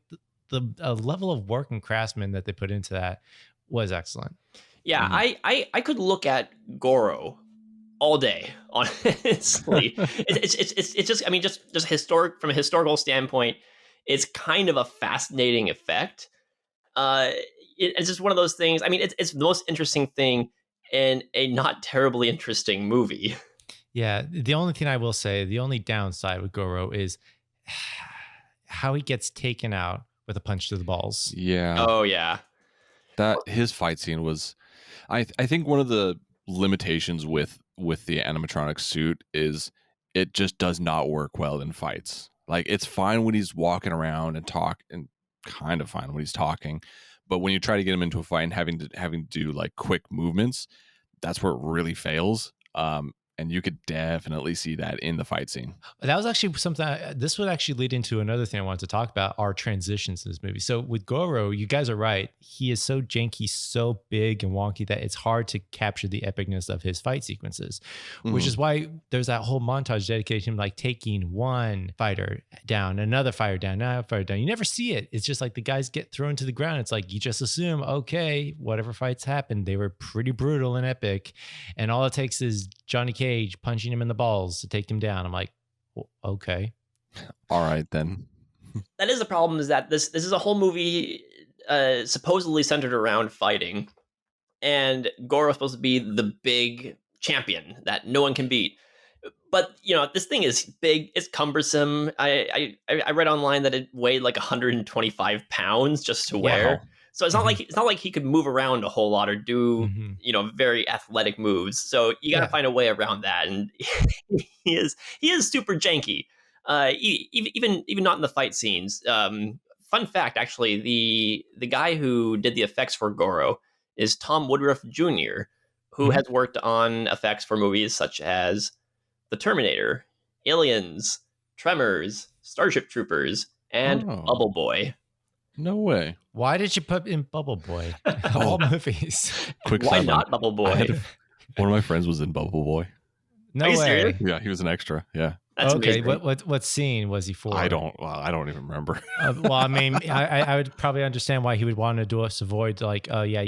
the level of work and craftsman that they put into that was excellent. Yeah, I could look at Goro all day, honestly. It's just, I mean, just from a historical standpoint, it's kind of a fascinating effect. It's just one of those things. I mean, it's the most interesting thing in a not terribly interesting movie. Yeah, the only thing I will say, the only downside with Goro is how he gets taken out with a punch to the balls. Yeah. Oh yeah. That his fight scene was I think one of the limitations with the animatronic suit is it just does not work well in fights. Like, it's fine when he's walking around and kind of fine when he's talking, but when you try to get him into a fight and having to do like quick movements, that's where it really fails. And you could definitely see that in the fight scene. That was actually something. This would actually lead into another thing I wanted to talk about: our transitions in this movie. So with Goro, you guys are right. He is so janky, so big and wonky that it's hard to capture the epicness of his fight sequences, which is why there's that whole montage dedicated to him like taking one fighter down, another fighter down, another fighter down. You never see it. It's just like the guys get thrown to the ground. It's like you just assume, okay, whatever fights happened, they were pretty brutal and epic, and all it takes is Johnny Cage punching him in the balls to take him down. I'm like, well, okay, all right then. That is the problem, is that this is a whole movie supposedly centered around fighting, and Goro is supposed to be the big champion that no one can beat. But this thing is big, it's cumbersome. I read online that it weighed like 125 pounds just to wear. Wow. So it's not like he could move around a whole lot or do very athletic moves. So you got to find a way around that, and he is super janky. Even not in the fight scenes. Fun fact, actually, the guy who did the effects for Goro is Tom Woodruff Jr., who has worked on effects for movies such as The Terminator, Aliens, Tremors, Starship Troopers, and Bubble Boy. No way. Why did you put in Bubble Boy? All movies. Quick Why sideline. not Bubble Boy? One of my friends was in Bubble Boy. No Are you way. serious? Yeah, he was an extra. Yeah. That's Okay, amazing. what scene was he for? I don't even remember. Well, I mean, I would probably understand why he would want to do us avoid like, yeah,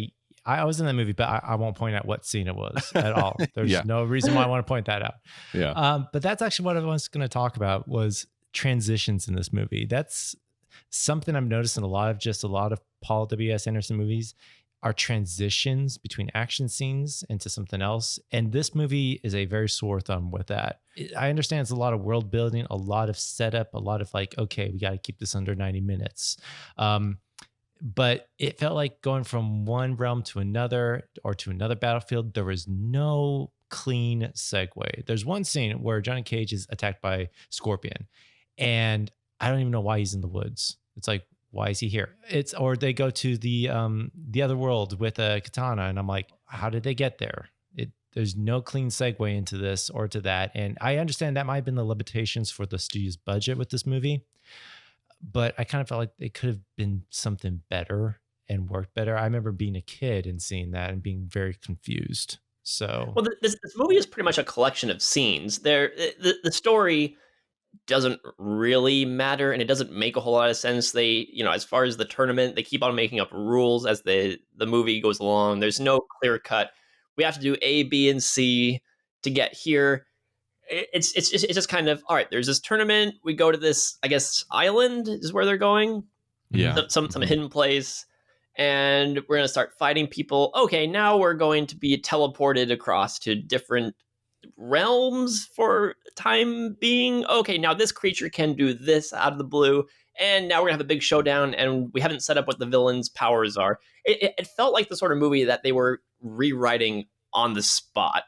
I was in that movie, but I won't point out what scene it was at all. There's no reason why I want to point that out. Yeah. But that's actually what I was going to talk about was transitions in this movie. That's something I've noticed in a lot of Paul W.S. Anderson movies are transitions between action scenes into something else. And this movie is a very sore thumb with that. I understand it's a lot of world building, a lot of setup, a lot of like, okay, we got to keep this under 90 minutes. But it felt like going from one realm to another or to another battlefield. There was no clean segue. There's one scene where Johnny Cage is attacked by Scorpion, and I don't even know why he's in the woods. It's like, why is he here? Or they go to the other world with a katana, and I'm like, how did they get there? There's no clean segue into this or to that. And I understand that might have been the limitations for the studio's budget with this movie, but I kind of felt like it could have been something better and worked better. I remember being a kid and seeing that and being very confused. So, Well, this movie is pretty much a collection of scenes. The story doesn't really matter, and it doesn't make a whole lot of sense. They, as far as the tournament, they keep on making up rules as the movie goes along. There's no clear cut. We have to do A, B, and C to get here. It's just kind of, all right, there's this tournament. We go to this, I guess, island is where they're going. Yeah. Some hidden place. And we're going to start fighting people. Okay, now we're going to be teleported across to different realms for time being. Okay, now this creature can do this out of the blue. And now we're going to have a big showdown, and we haven't set up what the villain's powers are. It felt like the sort of movie that they were rewriting on the spot,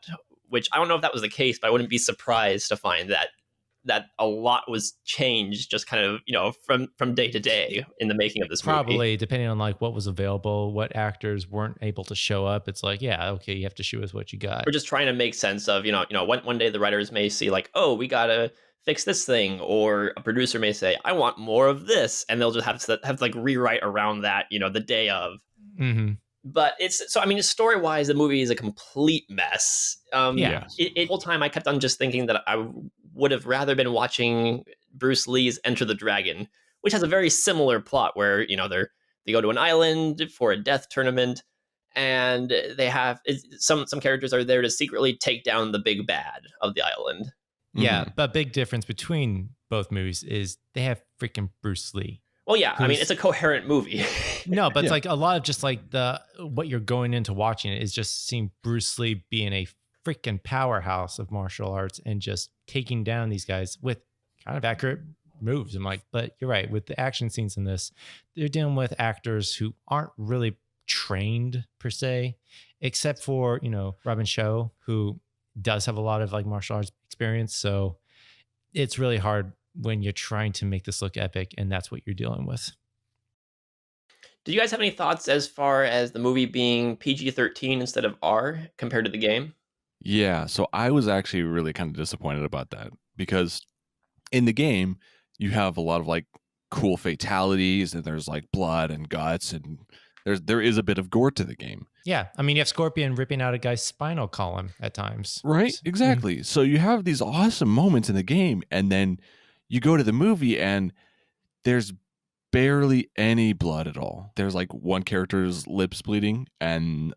which I don't know if that was the case, but I wouldn't be surprised to find that a lot was changed just kind of, from day to day in the making of this movie. Probably depending on like what was available, what actors weren't able to show up. It's like, yeah, okay, you have to shoot with what you got. We're just trying to make sense of, one day the writers may see like, oh, we got to fix this thing, or a producer may say, I want more of this, and they'll just have to like rewrite around that, the day of. Mm-hmm. But story wise, the movie is a complete mess. The whole time I kept on just thinking that I would have rather been watching Bruce Lee's Enter the Dragon, which has a very similar plot where, they go to an island for a death tournament, and they have some characters are there to secretly take down the big bad of the island. Yeah, but big difference between both movies is they have freaking Bruce Lee. Well, yeah, I mean, it's a coherent movie. No, but it's like a lot of just like what you're going into watching it is just seeing Bruce Lee being a freaking powerhouse of martial arts and just taking down these guys with kind of accurate moves. I'm like, but you're right. With the action scenes in this, they're dealing with actors who aren't really trained per se. except for, Robin Show, who does have a lot of like martial arts experience. So it's really hard when you're trying to make this look epic and that's what you're dealing with. Do you guys have any thoughts as far as the movie being PG-13 instead of R compared to the game? Yeah, so I was actually really kind of disappointed about that because in the game you have a lot of like cool fatalities and there's like blood and guts and there is a bit of gore to the game. Yeah. I mean, you have Scorpion ripping out a guy's spinal column at times. Right? Exactly. So you have these awesome moments in the game and then you go to the movie and there's barely any blood at all. There's like one character's lips bleeding and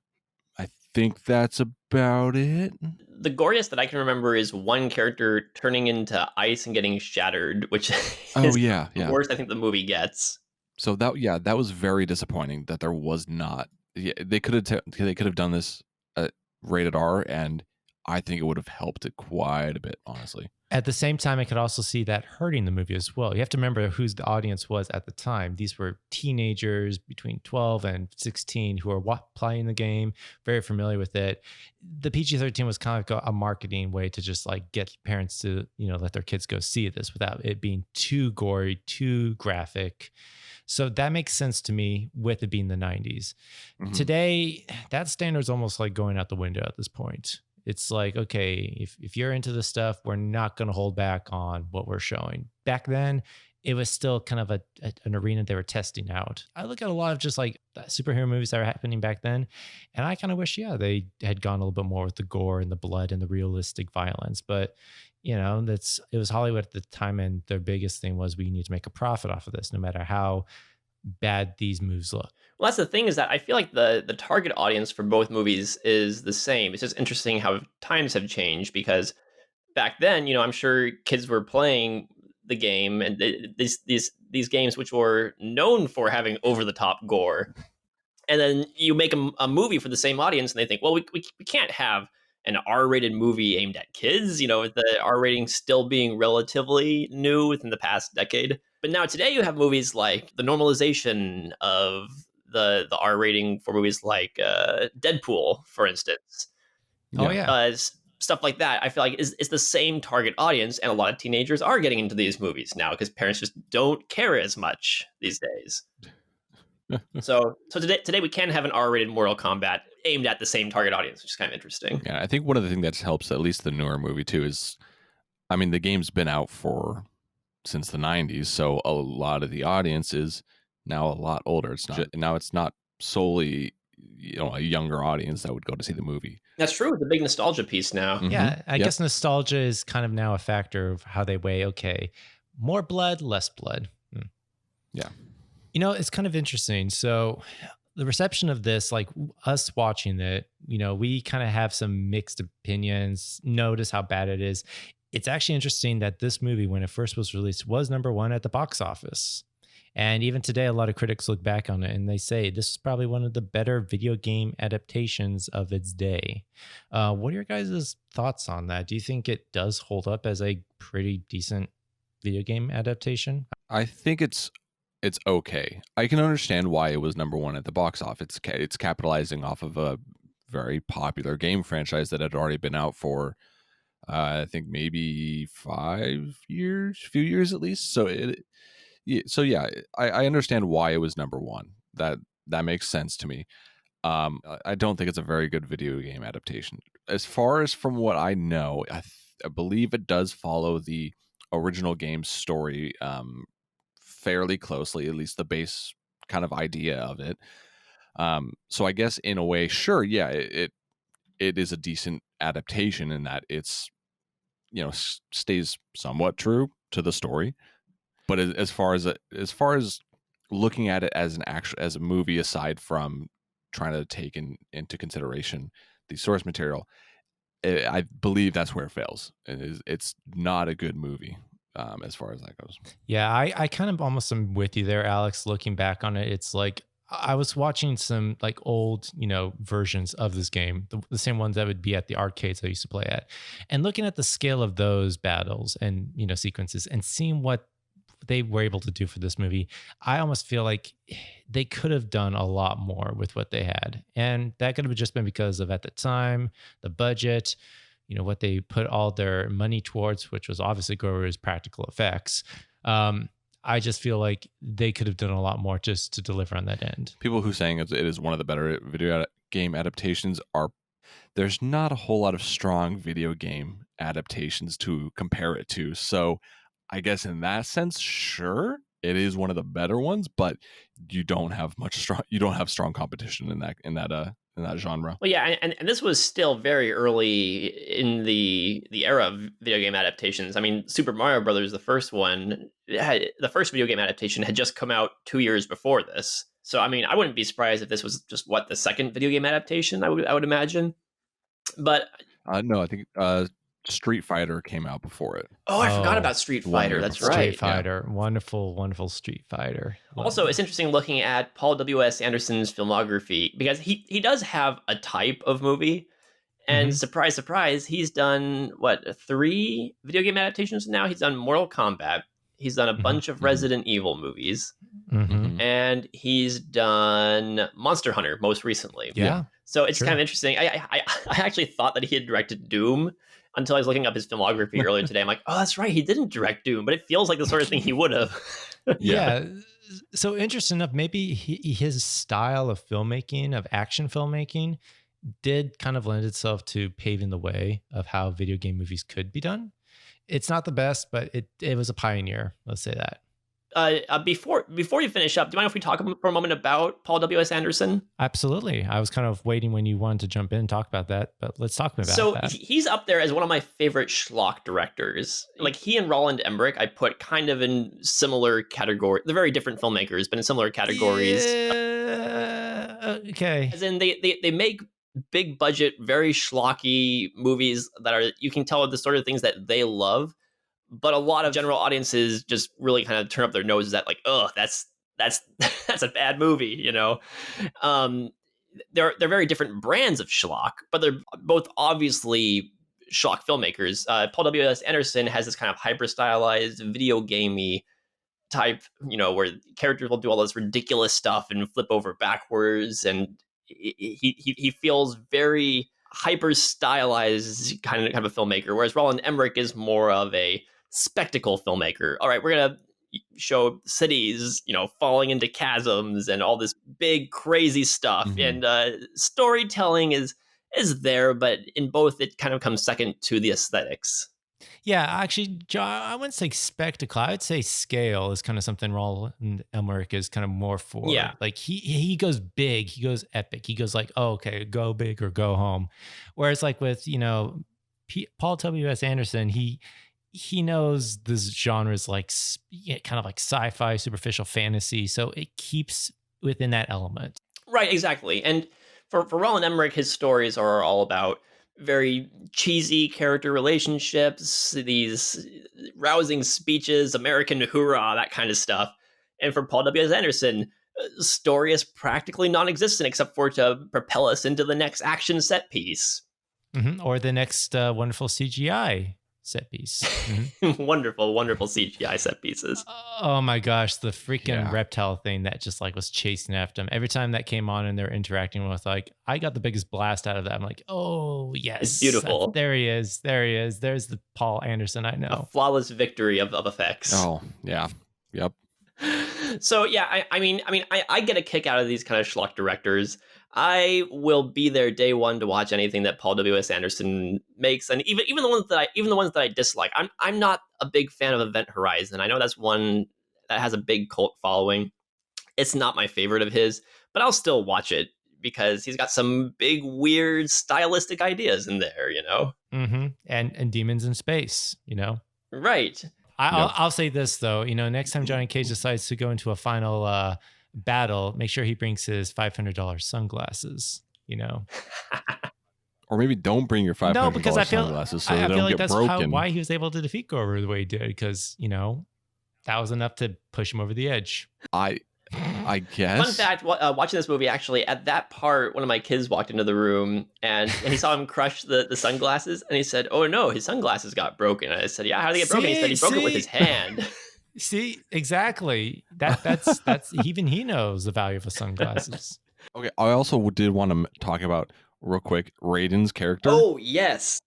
I think that's about it. The goriest that I can remember is one character turning into ice and getting shattered, which is yeah. the worst I think the movie gets. So that was very disappointing that there was not. Yeah, they could have done this rated R, and I think it would have helped it quite a bit, honestly. At the same time, I could also see that hurting the movie as well. You have to remember who the audience was at the time. These were teenagers between 12 and 16 who are playing the game, very familiar with it. The PG-13 was kind of like a marketing way to just like get parents to, let their kids go see this without it being too gory, too graphic. So that makes sense to me with it being the 90s. Mhm. Today, that standard's almost like going out the window at this point. It's like, okay, if you're into this stuff, we're not going to hold back on what we're showing. Back then, it was still kind of an arena they were testing out. I look at a lot of just like superhero movies that were happening back then, and I kind of wish, they had gone a little bit more with the gore and the blood and the realistic violence. But it was Hollywood at the time, and their biggest thing was we need to make a profit off of this, no matter how bad these moves look. Well, that's the thing, is that I feel like the target audience for both movies is the same. It's just interesting how times have changed, because back then, I'm sure kids were playing the game, and these games which were known for having over the top gore, and then you make a movie for the same audience, and they think, well, we can't have an R-rated movie aimed at kids, with the R rating still being relatively new within the past decade. But now today you have movies like the normalization of the R rating for movies like Deadpool, for instance. Oh, yeah. Stuff like that, I feel like is the same target audience, and a lot of teenagers are getting into these movies now because parents just don't care as much these days. So today we can have an R-rated Mortal Kombat aimed at the same target audience, which is kind of interesting. Yeah, I think one of the things that helps at least the newer movie too is, I mean, the game's been out since the 90s, so a lot of the audience is now a lot older. It's not solely a younger audience that would go to see the movie. That's true. It's a big nostalgia piece now. Mm-hmm. Yeah, I guess nostalgia is kind of now a factor of how they weigh, okay, more blood, less blood. Yeah. It's kind of interesting. So the reception of this, like us watching it, we kind of have some mixed opinions, notice how bad it is. It's actually interesting that this movie, when it first was released, was #1 at the box office. And even today, a lot of critics look back on it and they say this is probably one of the better video game adaptations of its day. What are your guys' thoughts on that? Do you think it does hold up as a pretty decent video game adaptation? I think it's okay. I can understand why it was #1 at the box office. It's capitalizing off of a very popular game franchise that had already been out for I think maybe 5 years, few years at least. So I understand why it was #1. That makes sense to me. I don't think it's a very good video game adaptation. As far as from what I know, I believe it does follow the original game's story fairly closely, at least the base kind of idea of it. So I guess in a way, sure, yeah, it is a decent adaptation in that it's stays somewhat true to the story. But as far as looking at it as as a movie, aside from trying to take into consideration the source material, I believe that's where it fails. It's not a good movie as far as that goes. Yeah, I kind of almost am with you there, Alex. Looking back on it, it's like I was watching some like old, versions of this game, the same ones that would be at the arcades I used to play at, and looking at the scale of those battles and sequences, and seeing what they were able to do for this movie, I almost feel like they could have done a lot more with what they had. And that could have just been because of, at the time, the budget, what they put all their money towards, which was obviously Goro's practical effects. I just feel like they could have done a lot more just to deliver on that end. People who saying it is one of the better video game adaptations are, there's not a whole lot of strong video game adaptations to compare it to. So I guess in that sense, sure, it is one of the better ones, but you don't have strong competition in that genre. Well, yeah, and this was still very early in the era of video game adaptations. I mean, Super Mario Brothers, the first video game adaptation had just come out 2 years before this. So, I mean, I wouldn't be surprised if this was just the second video game adaptation. I would imagine, but no, I think Street Fighter came out before it. Oh, I forgot about Street Fighter. That's right. Street Fighter. Yeah. Wonderful Street Fighter. Also, it's interesting looking at Paul W.S. Anderson's filmography, because he does have a type of movie. And surprise, surprise, he's done, 3 video game adaptations now? He's done Mortal Kombat. He's done a bunch of Resident Evil movies. And he's done Monster Hunter most recently. Yeah. So it's kind of interesting. I actually thought that he had directed Doom until I was looking up his filmography earlier today. I'm like, oh, that's right, he didn't direct Doom, but it feels like the sort of thing he would have. Yeah. So interesting enough, maybe his style of filmmaking, of action filmmaking, did kind of lend itself to paving the way of how video game movies could be done. It's not the best, but it was a pioneer. Let's say that. Before you finish up, do you mind if we talk for a moment about Paul W.S. Anderson? Absolutely. I was kind of waiting when you wanted to jump in and talk about that, but let's talk about that. So he's up there as one of my favorite schlock directors. Like, he and Roland Emmerich, I put kind of in similar categories. They're very different filmmakers, but in similar categories. Yeah. Okay. As in, they make big budget, very schlocky movies that are, you can tell, the sort of things that they love. But a lot of general audiences just really kind of turn up their noses at, like, oh, that's a bad movie, They're very different brands of schlock, but they're both obviously schlock filmmakers. Paul W.S. Anderson has this kind of hyper stylized, video gamey type, where characters will do all this ridiculous stuff and flip over backwards, and he feels very hyper stylized kind of a filmmaker, whereas Roland Emmerich is more of a spectacle filmmaker. All right, we're gonna show cities, falling into chasms and all this big crazy stuff, and storytelling is there, but in both it kind of comes second to the aesthetics. Yeah, actually, I wouldn't say spectacle. I would say scale is kind of something Roland Emmerich is kind of more for. Yeah. Like he goes big, he goes epic. He goes like, oh, okay, go big or go home. Whereas like with, Paul W.S. Anderson, he knows this genre is like kind of like sci-fi, superficial fantasy. So it keeps within that element. Right, exactly. And for Roland Emmerich, his stories are all about very cheesy character relationships, these rousing speeches, American hoorah, that kind of stuff. And for Paul W.S. Anderson, story is practically non-existent except for to propel us into the next action set piece. Or the next wonderful CGI set piece. Wonderful CGI set pieces. Oh my gosh, the freaking reptile thing that just like was chasing after him. Every time that came on and they're interacting with, like, I got the biggest blast out of that. I'm like, oh yes, it's beautiful. There he is. There's the Paul Anderson I know. A flawless victory of effects. Oh yeah, yep. So yeah, I mean, I get a kick out of these kind of schlock directors. I will be there day one to watch anything that Paul W.S. Anderson makes, and even the ones that I dislike. I'm not a big fan of Event Horizon. I know that's one that has a big cult following. It's not my favorite of his, but I'll still watch it because he's got some big, weird, stylistic ideas in there. And demons in space. Right. I'll say this though. Next time Johnny Cage decides to go into a final battle, make sure he brings his $500 sunglasses, Or maybe don't bring your $500 no, because sunglasses so I they feel don't like get that's broken. why he was able to defeat Goro the way he did, because that was enough to push him over the edge. I guess. Fun fact, watching this movie, actually, at that part, one of my kids walked into the room and he saw him crush the sunglasses, and he said, oh no, his sunglasses got broken. And I said, yeah, how did they get broken? He said he broke it with his hand. See, exactly. That's even he knows the value of a sunglasses. Okay, I also did want to talk about real quick Raiden's character Oh, yes.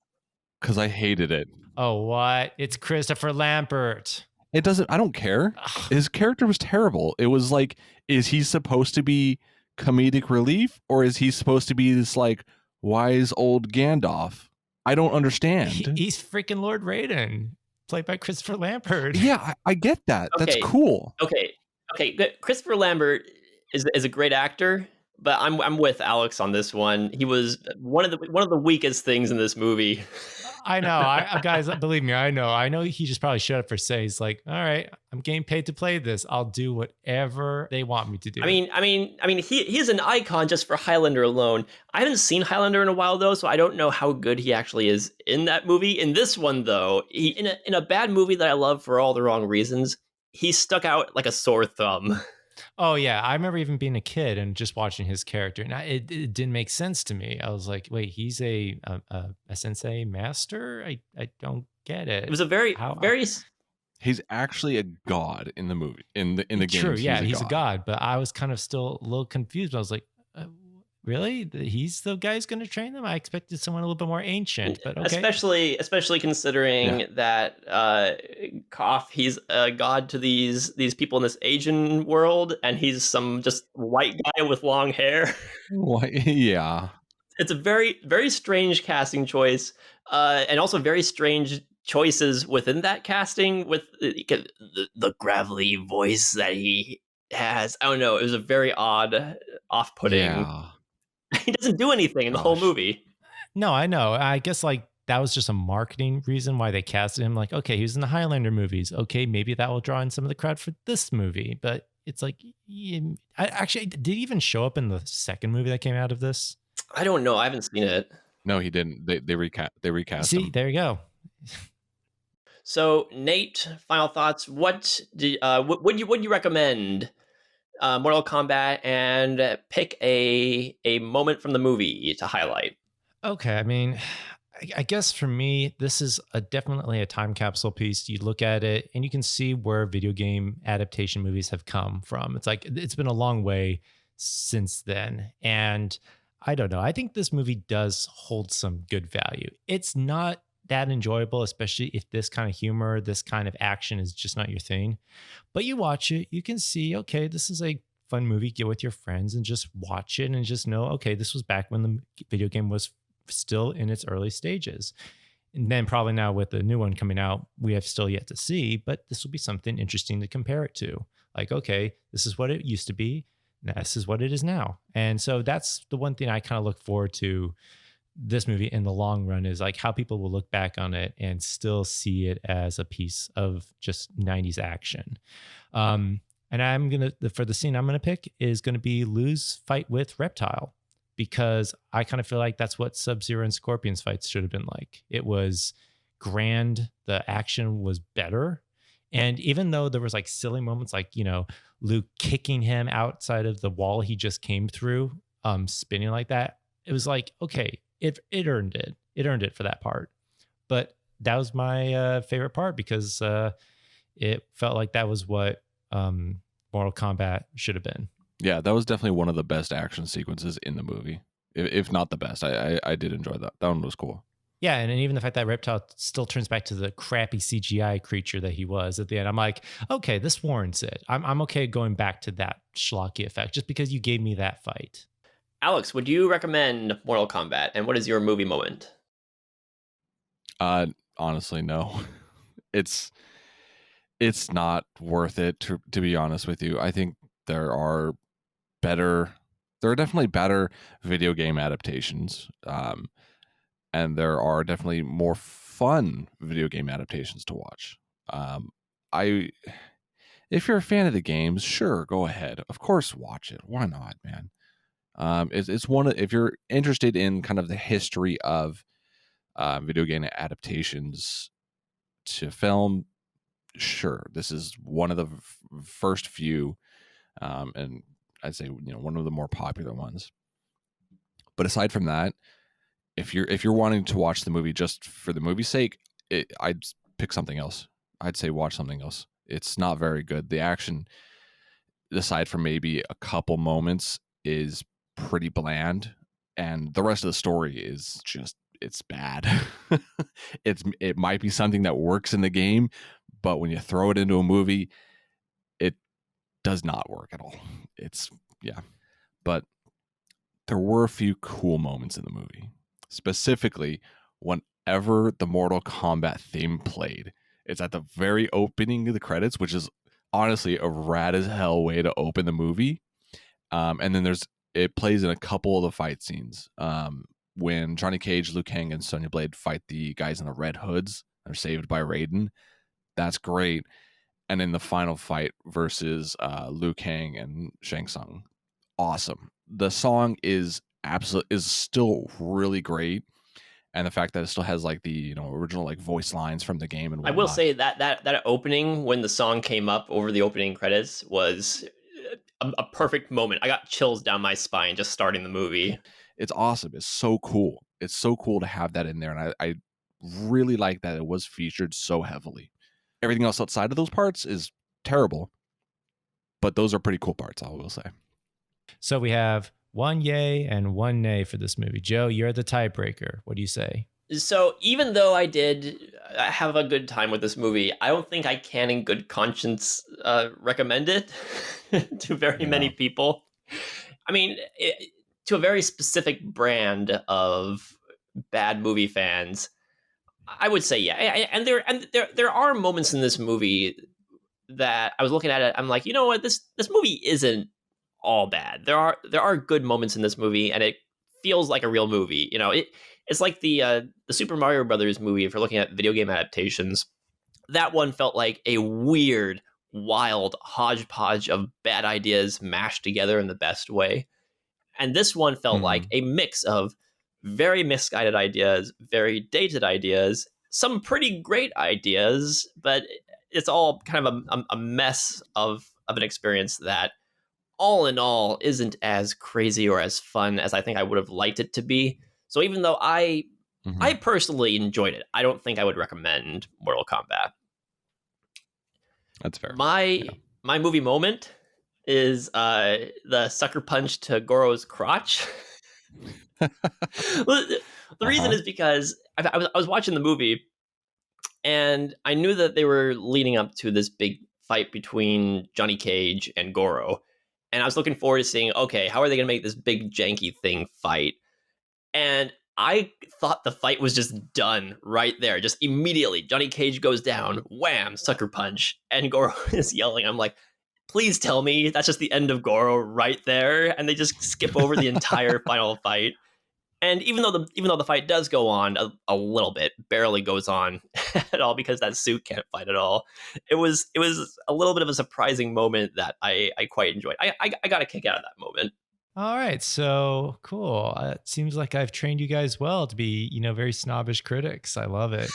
because I hated it. Oh, what? It's Christopher Lambert. It doesn't. I don't care. His character was terrible. It was like, is he supposed to be comedic relief or is he supposed to be this like wise old Gandalf? I don't understand. He's freaking Lord Raiden, played by Christopher Lambert. Yeah, I get that. Okay. That's cool. Okay. Good. Christopher Lambert is a great actor, but I'm with Alex on this one. He was one of the weakest things in this movie. I know. Guys, believe me, I know he just probably showed up for say. He's like, all right, I'm getting paid to play this. I'll do whatever they want me to do. I mean, he's an icon just for Highlander alone. I haven't seen Highlander in a while though, so I don't know how good he actually is in that movie. In this one though, he in a bad movie that I love for all the wrong reasons, he stuck out like a sore thumb. Oh yeah, I remember even being a kid and just watching his character, and it didn't make sense to me. I was like, wait, he's a sensei master? I don't get it. It was a very He's actually a god in the movie. In the game. True, yeah, he's a god. But I was kind of still a little confused. I was like, really? He's the guy who's going to train them? I expected someone a little bit more ancient, but okay. Especially considering that Koff, he's a god to these people in this Asian world, and he's some just white guy with long hair. Yeah. It's a very, very strange casting choice, and also very strange choices within that casting with the gravelly voice that he has. I don't know. It was a very odd, off-putting. Yeah. He doesn't do anything in the whole movie. No, I know. I guess like that was just a marketing reason why they casted him. Like, okay, he was in the Highlander movies. Okay, maybe that will draw in some of the crowd for this movie. But it's like, did he even show up in the second movie that came out of this? I don't know. I haven't seen it. No, he didn't. They recast See, him. there you go. So, Nate, final thoughts. What would you recommend? Mortal Kombat, and pick a moment from the movie to highlight. Okay, I mean, I guess for me, this is definitely a time capsule piece. You look at it and you can see where video game adaptation movies have come from. It's like it's been a long way since then, and I don't know. I think this movie does hold some good value. It's not that enjoyable, especially if this kind of humor, this kind of action is just not your thing. But you watch it, you can see, okay, this is a fun movie. Get with your friends and just watch it and just know, okay, this was back when the video game was still in its early stages. And then probably now with the new one coming out, we have still yet to see, but this will be something interesting to compare it to. Like, okay, this is what it used to be. This is what it is now. And so that's the one thing I kind of look forward to this movie in the long run, is like how people will look back on it and still see it as a piece of just 90s action. And I'm going to, for the scene I'm going to pick is going to be Liu's fight with Reptile, because I kind of feel like that's what Sub-Zero and Scorpion's fights should have been like. It was grand. The action was better. And even though there was like silly moments, like, you know, Liu kicking him outside of the wall he just came through, spinning like that, it was like, okay, it earned it. It earned it for that part. But that was my favorite part, because it felt like that was what Mortal Kombat should have been. Yeah, that was definitely one of the best action sequences in the movie, if not the best. I did enjoy that. That one was cool. Yeah, and even the fact that Reptile still turns back to the crappy CGI creature that he was at the end. I'm like, okay, this warrants it. I'm okay going back to that schlocky effect just because you gave me that fight. Alex, would you recommend Mortal Kombat, and what is your movie moment? Honestly, no. It's not worth it, to be honest with you. I think there are definitely better video game adaptations. And there are definitely more fun video game adaptations to watch. If you're a fan of the games, sure, go ahead. Of course, watch it. Why not, man? It's one of, if you're interested in kind of the history of video game adaptations to film, sure, this is one of the first few, and I'd say, you know, one of the more popular ones. But aside from that, if you're wanting to watch the movie just for the movie's sake, I'd pick something else. I'd say watch something else. It's not very good. The action, aside from maybe a couple moments, is pretty bland, and the rest of the story is just, it's bad. It might be something that works in the game, but when you throw it into a movie, it does not work at all. But there were a few cool moments in the movie. Specifically, whenever the Mortal Kombat theme played, it's at the very opening of the credits, which is honestly a rad as hell way to open the movie. And then it plays in a couple of the fight scenes. When Johnny Cage, Liu Kang, and Sonya Blade fight the guys in the red hoods, they're saved by Raiden. That's great. And in the final fight versus Liu Kang and Shang Tsung, awesome. The song is still really great, and the fact that it still has like the original like voice lines from the game and whatnot. I will say that opening, when the song came up over the opening credits, was a perfect moment. I got chills down my spine just starting the movie. It's awesome. It's so cool. It's so cool to have that in there, and I really like that it was featured so heavily. Everything else outside of those parts is terrible, but those are pretty cool parts, I will say. So we have one yay and one nay for this movie. Joe, you're the tiebreaker. What do you say? So even though I did have a good time with this movie, I don't think I can in good conscience recommend it to very many people. I mean, to a very specific brand of bad movie fans, I would say yeah. And there are moments in this movie that I was looking at it, I'm like, you know what, this movie isn't all bad. There are good moments in this movie, and it feels like a real movie. It's like the Super Mario Brothers movie. If you're looking at video game adaptations, that one felt like a weird, wild hodgepodge of bad ideas mashed together in the best way. And this one felt like a mix of very misguided ideas, very dated ideas, some pretty great ideas, but it's all kind of a mess of an experience that, all in all, isn't as crazy or as fun as I think I would have liked it to be. So even though I personally enjoyed it, I don't think I would recommend Mortal Kombat. That's fair. My movie moment is the sucker punch to Goro's crotch. The reason is because I was watching the movie, and I knew that they were leading up to this big fight between Johnny Cage and Goro. And I was looking forward to seeing, okay, how are they going to make this big janky thing fight? And I thought the fight was just done right there. Just immediately, Johnny Cage goes down, wham, sucker punch, and Goro is yelling. I'm like, please tell me that's just the end of Goro right there. And they just skip over the entire final fight. And even though the fight does go on a little bit, barely goes on at all because that suit can't fight at all. It was a little bit of a surprising moment that I quite enjoyed. I got a kick out of that moment. All right, so cool. It seems like I've trained you guys well to be, very snobbish critics. I love it.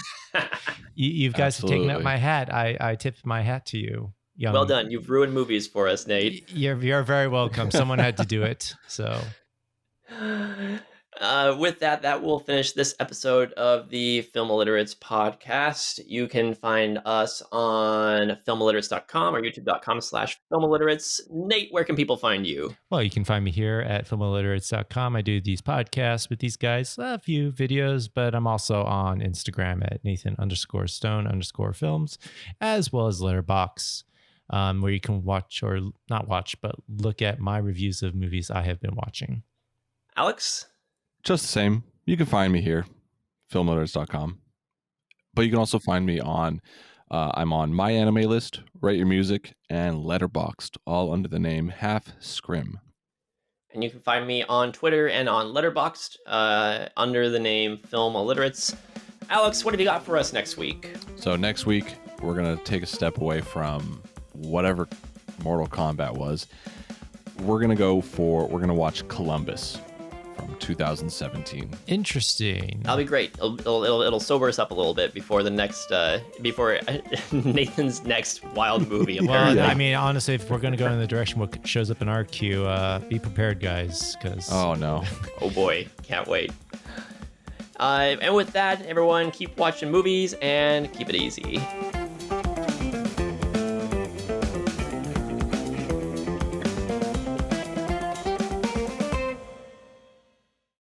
You guys have taken up my hat. I tipped my hat to you. Young. Well done. You've ruined movies for us, Nate. You're very welcome. Someone had to do it. So. With that will finish this episode of the Film Illiterates podcast. You can find us on filmilliterates.com or youtube.com/filmilliterates. Nate, where can people find you? Well, you can find me here at filmilliterates.com. I do these podcasts with these guys, a few videos, but I'm also on Instagram at Nathan_Stone_films, as well as Letterboxd, where you can watch, or not watch, but look at my reviews of movies I have been watching. Alex? Just the same. You can find me here, filmilliterates.com. But you can also find me on, I'm on My Anime List, Write Your Music, and Letterboxd, all under the name Half Scrim. And you can find me on Twitter and on Letterboxd under the name Film Illiterates. Alex, what have you got for us next week? So next week, we're going to take a step away from whatever Mortal Kombat was. We're going to watch Columbus from 2017. Interesting. That'll be great. It'll sober us up a little bit before the next before Nathan's next wild movie. Well, I mean, honestly, if we're going to go in the direction what shows up in our queue, be prepared, guys, because oh no, oh boy, can't wait. And with that, everyone, keep watching movies and keep it easy.